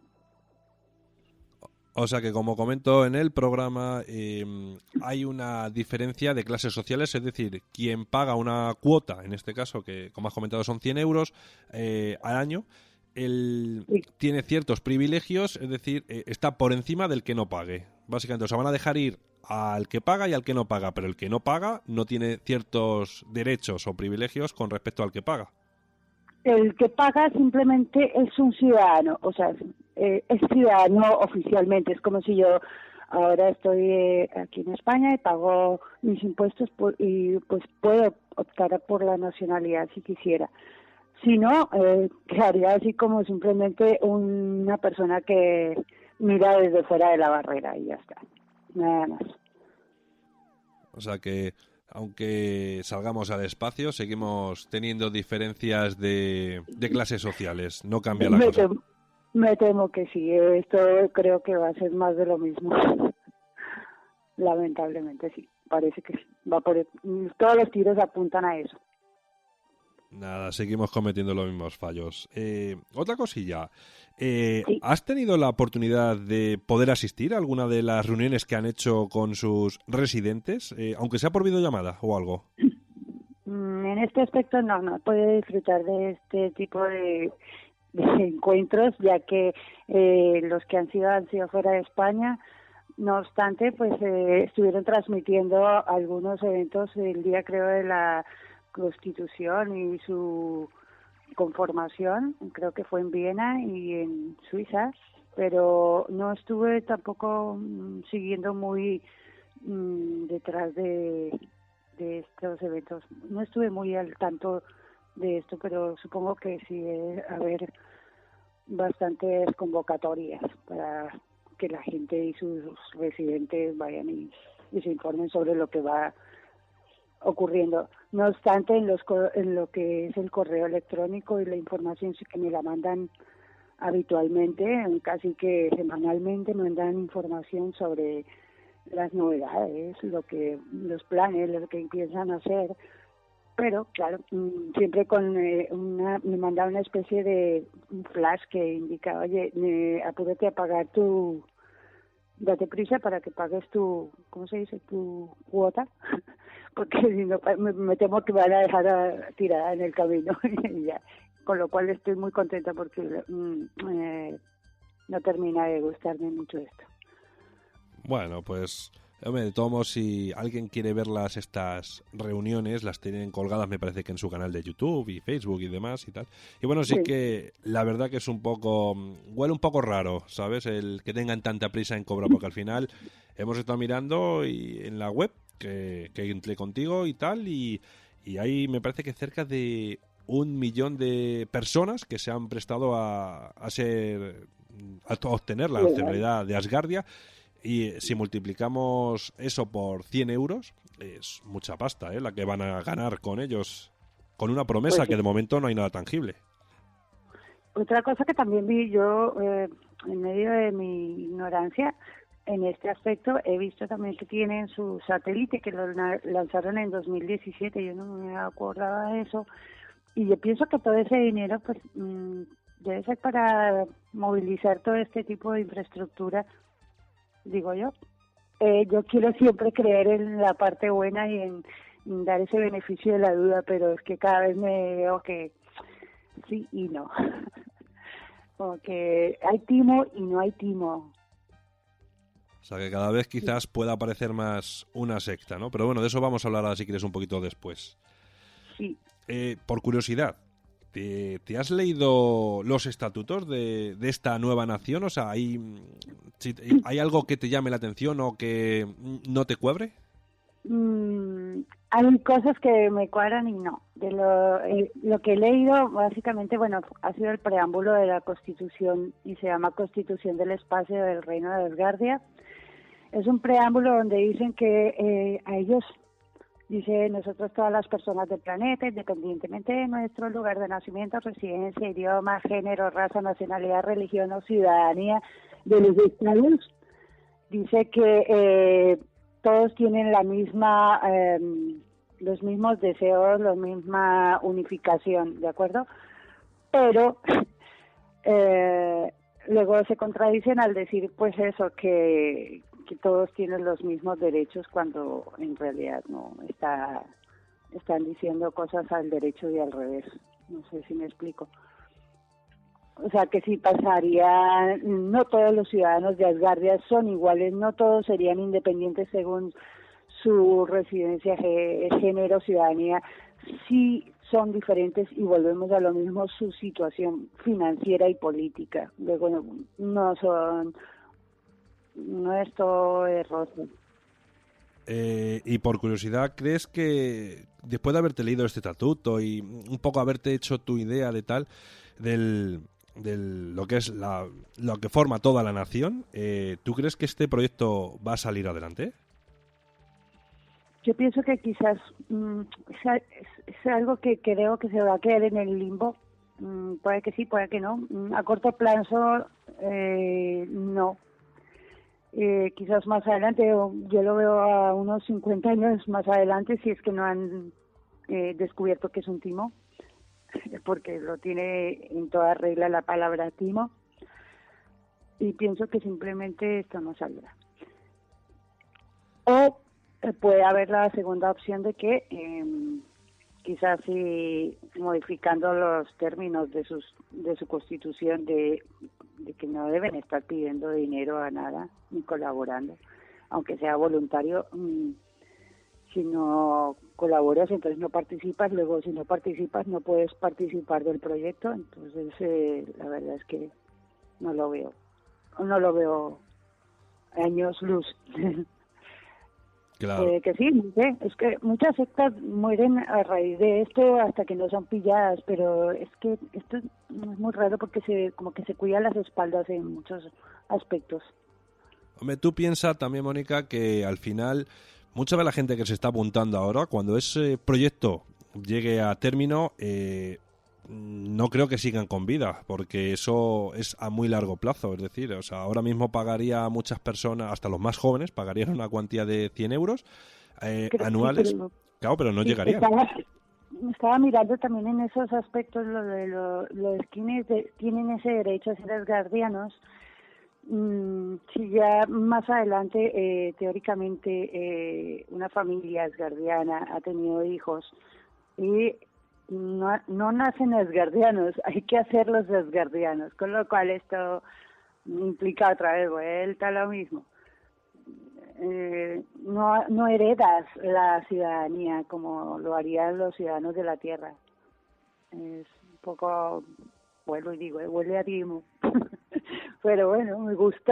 Speaker 4: O sea que, como comento en el programa, hay una diferencia de clases sociales, es decir, quien paga una cuota, en este caso, que como has comentado son 100 euros al año, él tiene ciertos privilegios, es decir, está por encima del que no pague. Básicamente, o sea, van a dejar ir al que paga y al que no paga, pero el que no paga no tiene ciertos derechos o privilegios con respecto al que paga.
Speaker 5: El que paga simplemente es un ciudadano, o sea, es ciudadano oficialmente. Es como si yo ahora estoy aquí en España y pago mis impuestos y pues puedo optar por la nacionalidad si quisiera. Si no, quedaría así como simplemente una persona que mira desde fuera de la barrera y ya está, nada más.
Speaker 4: O sea que, aunque salgamos al espacio, seguimos teniendo diferencias de clases sociales. No cambia la cosa.
Speaker 5: Me temo que sí. Esto creo que va a ser más de lo mismo. Lamentablemente sí. Parece que sí. Todos los tiros apuntan a eso.
Speaker 4: Nada, seguimos cometiendo los mismos fallos. Otra cosilla.
Speaker 5: Sí.
Speaker 4: ¿Has tenido la oportunidad de poder asistir a alguna de las reuniones que han hecho con sus residentes, aunque sea por videollamada o algo?
Speaker 5: En este aspecto no he podido disfrutar de este tipo de encuentros, ya que los que han sido fuera de España. No obstante, pues estuvieron transmitiendo algunos eventos el día, creo, de la Constitución y su conformación, creo que fue en Viena y en Suiza, pero no estuve tampoco siguiendo muy detrás de estos eventos. No estuve muy al tanto de esto, pero supongo que sí debe haber bastantes convocatorias para que la gente y sus residentes vayan y se informen sobre lo que va ocurriendo. No obstante, en lo que es el correo electrónico y la información sí que me la mandan habitualmente, casi que semanalmente me dan información sobre las novedades, los planes, lo que empiezan a hacer, pero claro, siempre con me mandaba una especie de flash que indicaba, oye, apúrate a pagar date prisa para que pagues tu, ¿cómo se dice?, tu cuota, porque si no me temo que van a dejar tirada en el camino y ya. Con lo cual estoy muy contenta porque no termina de gustarme mucho esto.
Speaker 4: Bueno, pues, hombre, de todos modos, si alguien quiere verlas, estas reuniones, las tienen colgadas, me parece que en su canal de YouTube y Facebook y demás y tal. Y bueno, sí que la verdad que es huele un poco raro, ¿sabes? El que tengan tanta prisa en cobrar, porque al final hemos estado mirando y en la web que entré contigo y tal, y hay, me parece que cerca de 1 millón de personas que se han prestado a obtener la nacionalidad de Asgardia. Y si multiplicamos eso por 100 euros, es mucha pasta, la que van a ganar con ellos, con una promesa
Speaker 5: pues sí,
Speaker 4: que de momento no hay nada tangible.
Speaker 5: Otra cosa que también vi yo, en medio de mi ignorancia, en este aspecto, he visto también que tienen su satélite, que lo lanzaron en 2017, yo no me acordaba de eso, y yo pienso que todo ese dinero pues debe ser para movilizar todo este tipo de infraestructura, digo yo. Yo quiero siempre creer en la parte buena y en dar ese beneficio de la duda, pero es que cada vez me veo que sí y no. Como que hay timo y no hay timo.
Speaker 4: O sea que cada vez quizás pueda parecer más una secta, ¿no? Pero bueno, de eso vamos a hablar ahora si quieres un poquito después.
Speaker 5: Sí.
Speaker 4: Por curiosidad, ¿te has leído los estatutos de esta nueva nación? O sea, ¿hay algo que te llame la atención o que no te cuadre?
Speaker 5: Hay cosas que me cuadran y no. De lo que he leído, básicamente, bueno, ha sido el preámbulo de la Constitución y se llama Constitución del Espacio del Reino de Asgardia. Es un preámbulo donde dicen que a ellos, dice, nosotros todas las personas del planeta, independientemente de nuestro lugar de nacimiento, residencia, idioma, género, raza, nacionalidad, religión o ciudadanía de los estados, dice que todos tienen la misma, los mismos deseos, la misma unificación, ¿de acuerdo? Pero luego se contradicen al decir, pues eso, que todos tienen los mismos derechos cuando en realidad no están diciendo cosas al derecho y al revés. No sé si me explico. O sea, que si pasaría, no todos los ciudadanos de Asgardia son iguales, no todos serían independientes según su residencia, género, ciudadanía, sí son diferentes y volvemos a lo mismo, su situación financiera y política. Luego no es todo de rosa.
Speaker 4: Y por curiosidad, ¿crees que después de haberte leído este estatuto y un poco haberte hecho tu idea de tal, del lo que es lo que forma toda la nación, ¿tú crees que este proyecto va a salir adelante?
Speaker 5: Yo pienso que quizás es algo que creo que se va a quedar en el limbo. Puede que sí, puede que no. A corto plazo, no. Quizás más adelante, yo lo veo a unos 50 años más adelante, si es que no han descubierto que es un timo, porque lo tiene en toda regla la palabra timo, y pienso que simplemente esto no saldrá. O puede haber la segunda opción de que quizás sí modificando los términos de su constitución de que no deben estar pidiendo dinero a nada ni colaborando, aunque sea voluntario. Si no colaboras, entonces no participas, luego si no participas no puedes participar del proyecto, entonces la verdad es que no lo veo años luz.
Speaker 4: Claro.
Speaker 5: Que sí, no sé, es que muchas sectas mueren a raíz de esto hasta que no son pilladas, pero es que esto es muy raro porque como que se cuida las espaldas en muchos aspectos.
Speaker 4: Hombre, tú piensas también, Mónica, que al final mucha de la gente que se está apuntando ahora, cuando ese proyecto llegue a término, no creo que sigan con vida, porque eso es a muy largo plazo. Es decir, o sea, ahora mismo pagaría a muchas personas, hasta los más jóvenes, pagarían una cuantía de 100 euros anuales.
Speaker 5: Sí,
Speaker 4: Claro, pero no
Speaker 5: sí,
Speaker 4: llegaría.
Speaker 5: Estaba mirando también en esos aspectos lo de los quienes tienen ese derecho a ser asgardianos. Si ya más adelante, teóricamente, una familia asgardiana ha tenido hijos y no nacen asgardianos, hay que hacerlos asgardianos, con lo cual esto implica otra vez vuelta a lo mismo. No heredas la ciudadanía como lo harían los ciudadanos de la tierra. Es un poco, vuelvo y digo, huele a timo. Pero bueno, me gustó,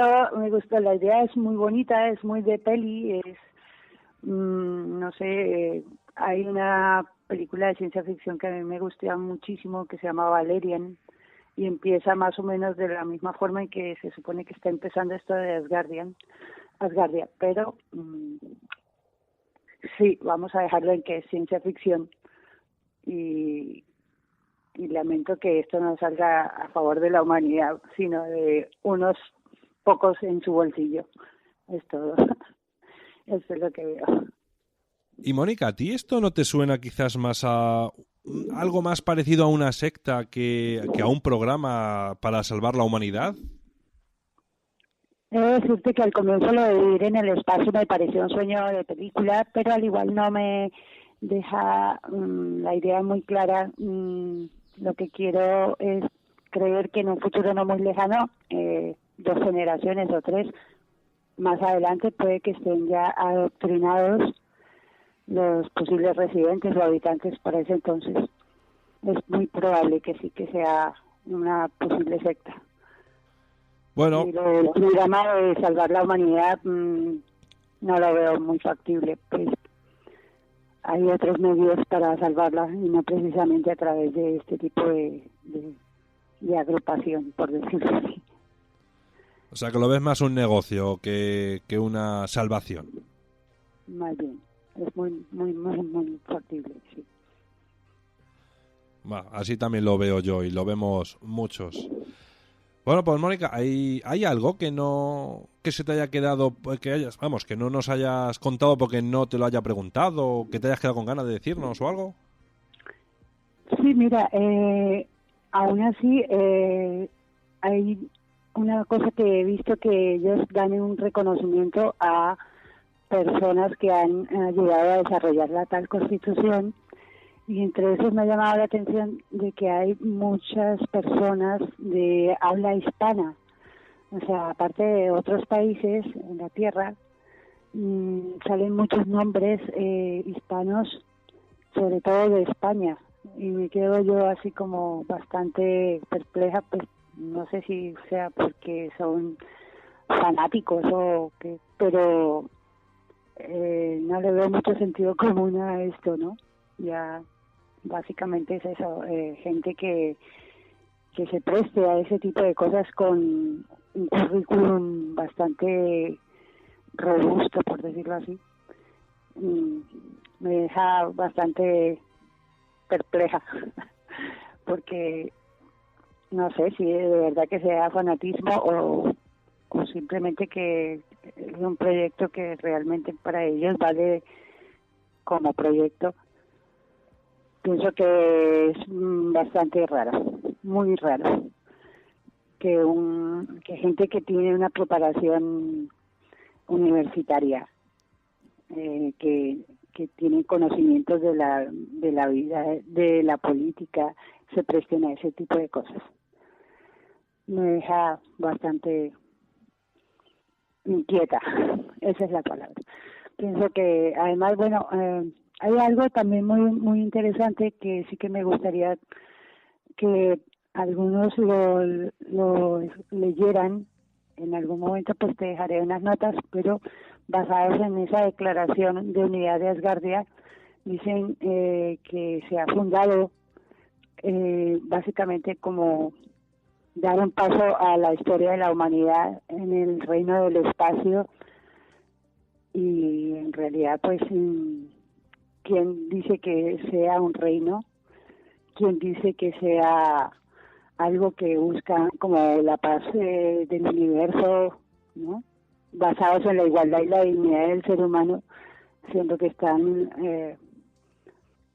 Speaker 5: la idea es muy bonita, es muy de peli, no sé, hay una película de ciencia ficción que a mí me gustó muchísimo que se llama Valerian y empieza más o menos de la misma forma en que se supone que está empezando esto de Asgardia, pero sí, vamos a dejarlo en que es ciencia ficción y lamento que esto no salga a favor de la humanidad, sino de unos pocos en su bolsillo. Es todo. Eso es lo que veo.
Speaker 4: Y Mónica, ¿a ti esto no te suena quizás más a algo más parecido a una secta que a un programa para salvar la humanidad?
Speaker 5: He de decirte que al comienzo lo de vivir en el espacio me pareció un sueño de película, pero al igual no me deja la idea muy clara. Lo que quiero es creer que en un futuro no muy lejano, 2 generaciones o 3 más adelante, puede que estén ya adoctrinados los posibles residentes o habitantes para ese entonces. Es muy probable que sí que sea una posible secta.
Speaker 4: Bueno,
Speaker 5: Y el programa de salvar la humanidad no lo veo muy factible, pues hay otros medios para salvarla y no precisamente a través de este tipo de agrupación, por decirlo así.
Speaker 4: o sea que lo ves más un negocio que una salvación.
Speaker 5: Más bien, es muy factible, sí.
Speaker 4: Bueno, así también lo veo yo y lo vemos muchos. Bueno, pues Mónica, ¿hay algo que se te haya quedado, que no nos hayas contado porque no te lo haya preguntado, que te hayas quedado con ganas de decirnos o algo?
Speaker 5: Sí, mira, aún así hay una cosa que he visto, que ellos dan un reconocimiento a personas que han ayudado a desarrollar la tal Constitución. Y entre esos me ha llamado la atención de que hay muchas personas de habla hispana, o sea, aparte de otros países en la Tierra, salen muchos nombres hispanos, sobre todo de España, y me quedo yo así como bastante perpleja, pues no sé si sea porque son fanáticos o qué, pero no le veo mucho sentido común a esto, ¿no? Ya básicamente es eso, gente que se preste a ese tipo de cosas con un currículum bastante robusto, por decirlo así. Me deja bastante perpleja, porque no sé si de verdad que sea fanatismo o simplemente que es un proyecto que realmente para ellos vale como proyecto. Pienso que es bastante raro, muy raro, que gente que tiene una preparación universitaria, que que tienen conocimientos de la vida, de la política, se presten a ese tipo de cosas. Me deja bastante inquieta, esa es la palabra. Pienso que además, bueno, hay algo también muy interesante que sí que me gustaría que algunos lo leyeran. En algún momento pues te dejaré unas notas, pero basados en esa declaración de unidad de Asgardia, dicen que se ha fundado básicamente como dar un paso a la historia de la humanidad en el reino del espacio, y en realidad pues ¿quién dice que sea un reino? ¿Quién dice que sea algo que busca como la paz del universo, ¿no? Basados en la igualdad y la dignidad del ser humano, siendo que están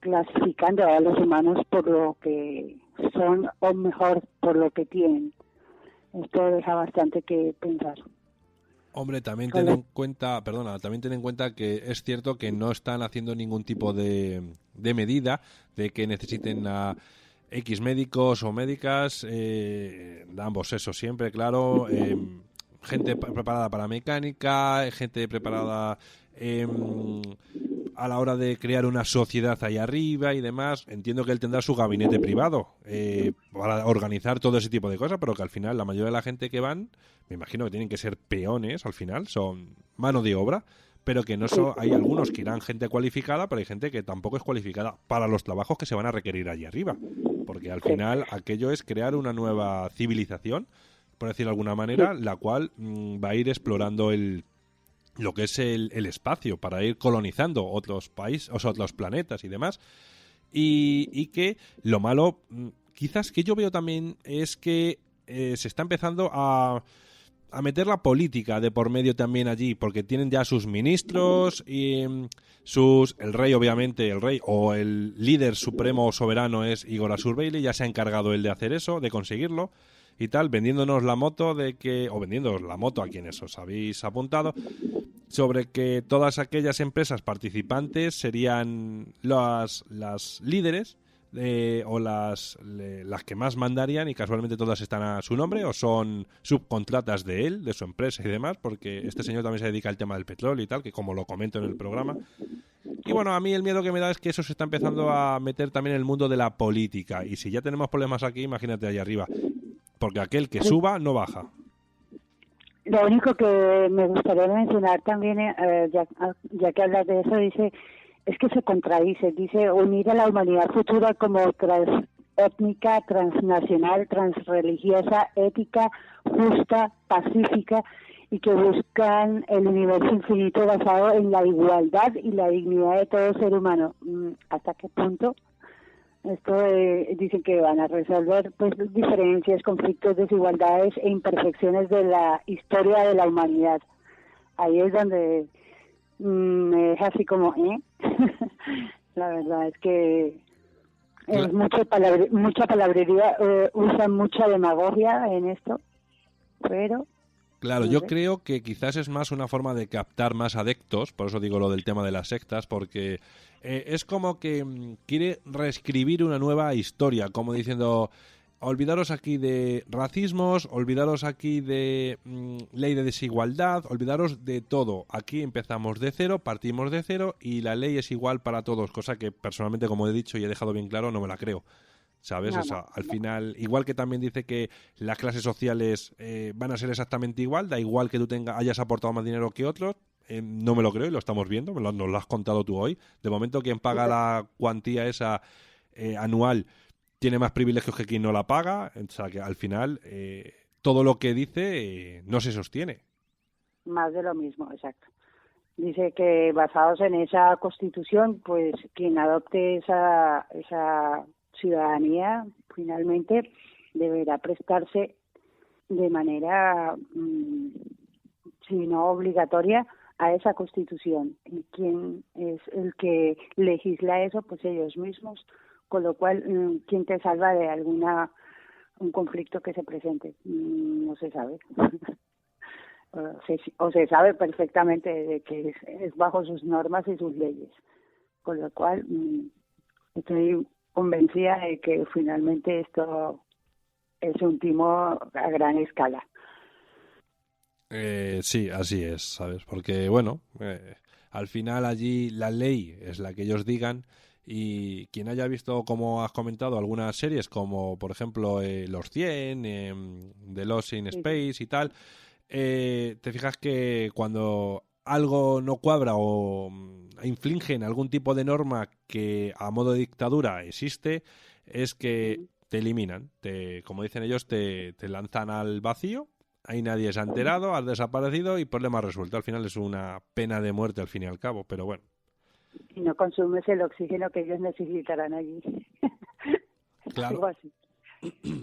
Speaker 5: clasificando a los humanos por lo que son, o mejor, por lo que tienen? Esto deja bastante que pensar.
Speaker 4: Hombre, también ten en cuenta que es cierto que no están haciendo ningún tipo de medida de que necesiten a X médicos o médicas, de ambos sexos siempre, claro, gente preparada para mecánica, gente preparada a la hora de crear una sociedad ahí arriba y demás. Entiendo que él tendrá su gabinete privado para organizar todo ese tipo de cosas, pero que al final la mayoría de la gente que van, me imagino que tienen que ser peones, al final son mano de obra, pero que no hay algunos que irán gente cualificada, pero hay gente que tampoco es cualificada para los trabajos que se van a requerir allí arriba, porque al final aquello es crear una nueva civilización, por decirlo de alguna manera, la cual va a ir explorando lo que es el espacio para ir colonizando otros países, o sea, otros planetas y demás, y que lo malo quizás que yo veo también es que se está empezando a meter la política de por medio también allí, porque tienen ya sus ministros y el rey, obviamente, el rey o el líder supremo soberano es Igor Azurbeili, ya se ha encargado él de hacer eso, de conseguirlo y tal, vendiéndonos la moto o vendiéndonos la moto a quienes os habéis apuntado, sobre que todas aquellas empresas participantes serían las líderes o las que más mandarían, y casualmente todas están a su nombre o son subcontratas de él, de su empresa y demás, porque este señor también se dedica al tema del petróleo y tal, que como lo comento en el programa. Y bueno, a mí el miedo que me da es que eso se está empezando a meter también en el mundo de la política, y si ya tenemos problemas aquí, imagínate allá arriba, porque aquel que suba no baja.
Speaker 5: Lo único que me gustaría mencionar también, ya que hablas de eso, es que se contradice, dice unir a la humanidad futura como transétnica, transnacional, transreligiosa, ética, justa, pacífica, y que buscan el universo infinito basado en la igualdad y la dignidad de todo ser humano. ¿Hasta qué punto? Esto dicen que van a resolver pues diferencias, conflictos, desigualdades e imperfecciones de la historia de la humanidad. Ahí es donde me deja así como la verdad es que es mucha palabrería, usan mucha demagogia en esto, pero
Speaker 4: claro, yo creo que quizás es más una forma de captar más adeptos, por eso digo lo del tema de las sectas, porque es como que quiere reescribir una nueva historia, como diciendo, olvidaros aquí de racismos, olvidaros aquí de ley de desigualdad, olvidaros de todo. Aquí empezamos de cero, partimos de cero y la ley es igual para todos, cosa que personalmente, como he dicho y he dejado bien claro, no me la creo. ¿Sabes? Al final, igual que también dice que las clases sociales van a ser exactamente igual, da igual que tú hayas aportado más dinero que otros, no me lo creo y lo estamos viendo, nos lo has contado tú hoy. De momento, quien paga la cuantía esa anual tiene más privilegios que quien no la paga, o sea que al final todo lo que dice no se sostiene.
Speaker 5: Más de lo mismo, exacto. Dice que basados en esa constitución, pues quien adopte esa ciudadanía finalmente deberá prestarse de manera, si no obligatoria, a esa constitución. Y quien es el que legisla eso, pues ellos mismos, con lo cual, ¿quién te salva de un conflicto que se presente? No se sabe. o se sabe perfectamente de que es bajo sus normas y sus leyes. con lo cual estoy convencida de que finalmente esto es un timo a gran escala.
Speaker 4: Sí, así es, ¿sabes? Porque, bueno, al final allí la ley es la que ellos digan, y quien haya visto, como has comentado, algunas series como, por ejemplo, Los 100, The Lost in Space y tal, te fijas que cuando algo no cuadra o infringen algún tipo de norma que a modo de dictadura existe, es que te eliminan, como dicen ellos, te lanzan al vacío. Ahí nadie se ha enterado, has desaparecido y problema resuelto. Al final es una pena de muerte al fin y al cabo, pero bueno.
Speaker 5: Y no consumes el oxígeno que ellos necesitarán allí.
Speaker 4: Claro.
Speaker 5: Algo así.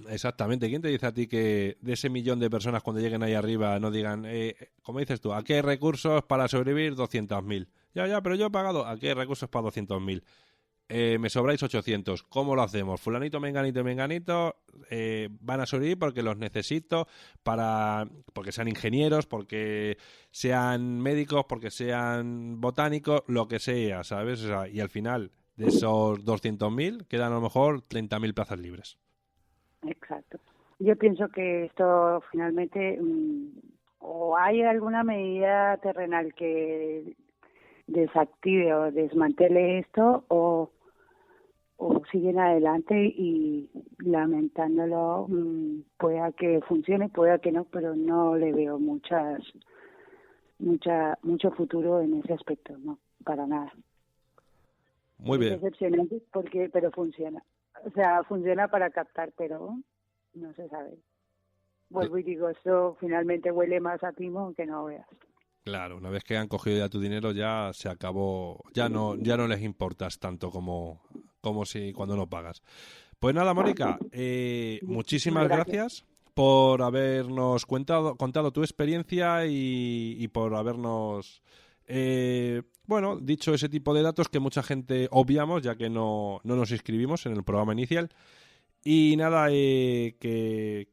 Speaker 4: Exactamente. ¿Quién te dice a ti que de ese millón de personas cuando lleguen ahí arriba no digan, como dices tú, aquí hay recursos para sobrevivir 200.000? Ya, pero yo he pagado, aquí hay recursos para 200.000. Me sobráis 800. ¿Cómo lo hacemos? Fulanito, menganito y menganito van a sobrevivir porque los necesito, porque sean ingenieros, porque sean médicos, porque sean botánicos, lo que sea, ¿sabes? O sea, y al final de esos 200.000 quedan a lo mejor 30.000 plazas libres.
Speaker 5: Exacto. Yo pienso que esto finalmente o hay alguna medida terrenal que desactive o desmantele esto, o siguen adelante y lamentándolo, pueda que funcione, pueda que no, pero no le veo mucho futuro en ese aspecto, no, para nada.
Speaker 4: Muy bien.
Speaker 5: Es decepcionante pero funciona. O sea, funciona para captar, pero no se sabe. Vuelvo y digo, esto finalmente huele más a timo que no veas.
Speaker 4: Claro, una vez que han cogido ya tu dinero ya se acabó, ya no les importas tanto como si cuando no pagas. Pues nada, Mónica, muchísimas gracias por habernos contado tu experiencia y por habernos dicho ese tipo de datos que mucha gente obviamos, ya que no nos inscribimos en el programa inicial. Y nada, que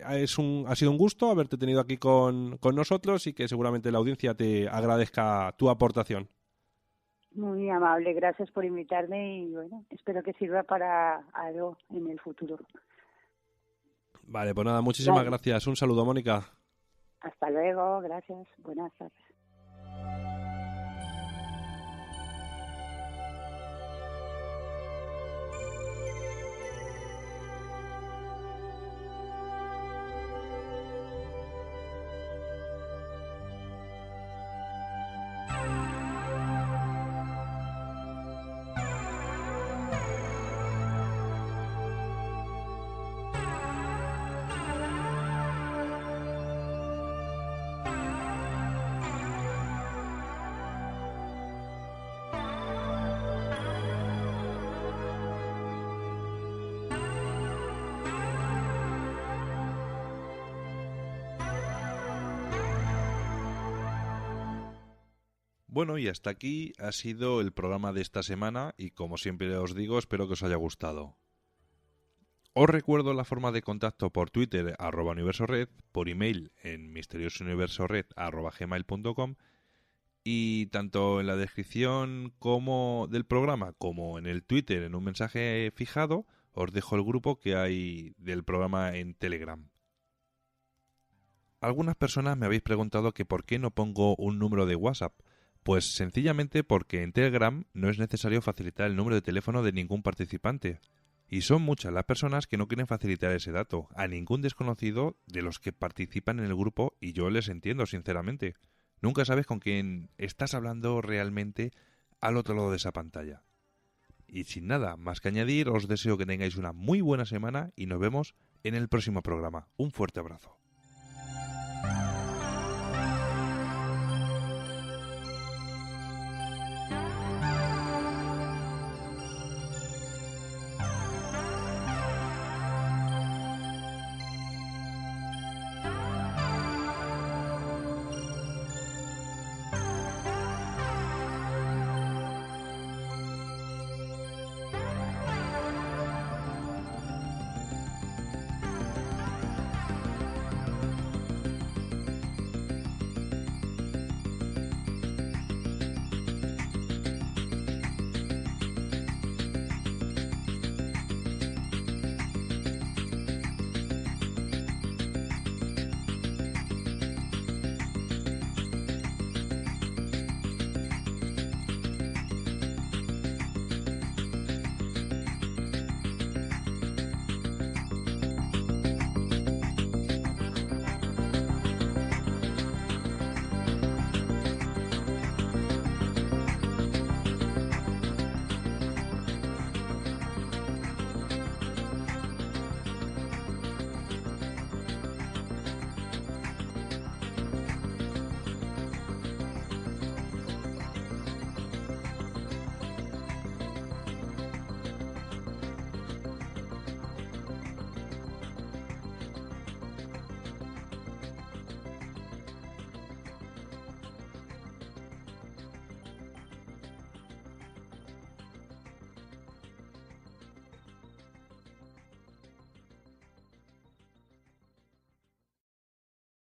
Speaker 4: ha sido un gusto haberte tenido aquí con nosotros, y que seguramente la audiencia te agradezca tu aportación.
Speaker 5: Muy amable, gracias por invitarme y bueno, espero que sirva para algo en el futuro.
Speaker 4: Vale, pues nada, muchísimas gracias. Un saludo, Mónica.
Speaker 5: Hasta luego, gracias. Buenas tardes.
Speaker 3: Bueno, y hasta aquí ha sido el programa de esta semana, y como siempre os digo, espero que os haya gustado. Os recuerdo la forma de contacto por Twitter, @universored, por email en misteriosouniversored@gmail.com, y tanto en la descripción del programa como en el Twitter, en un mensaje fijado, os dejo el grupo que hay del programa en Telegram. Algunas personas me habéis preguntado que por qué no pongo un número de WhatsApp. Pues sencillamente porque en Telegram no es necesario facilitar el número de teléfono de ningún participante. Y son muchas las personas que no quieren facilitar ese dato a ningún desconocido de los que participan en el grupo, y yo les entiendo sinceramente. Nunca sabes con quién estás hablando realmente al otro lado de esa pantalla. Y sin nada más que añadir, os deseo que tengáis una muy buena semana y nos vemos en el próximo programa. Un fuerte abrazo.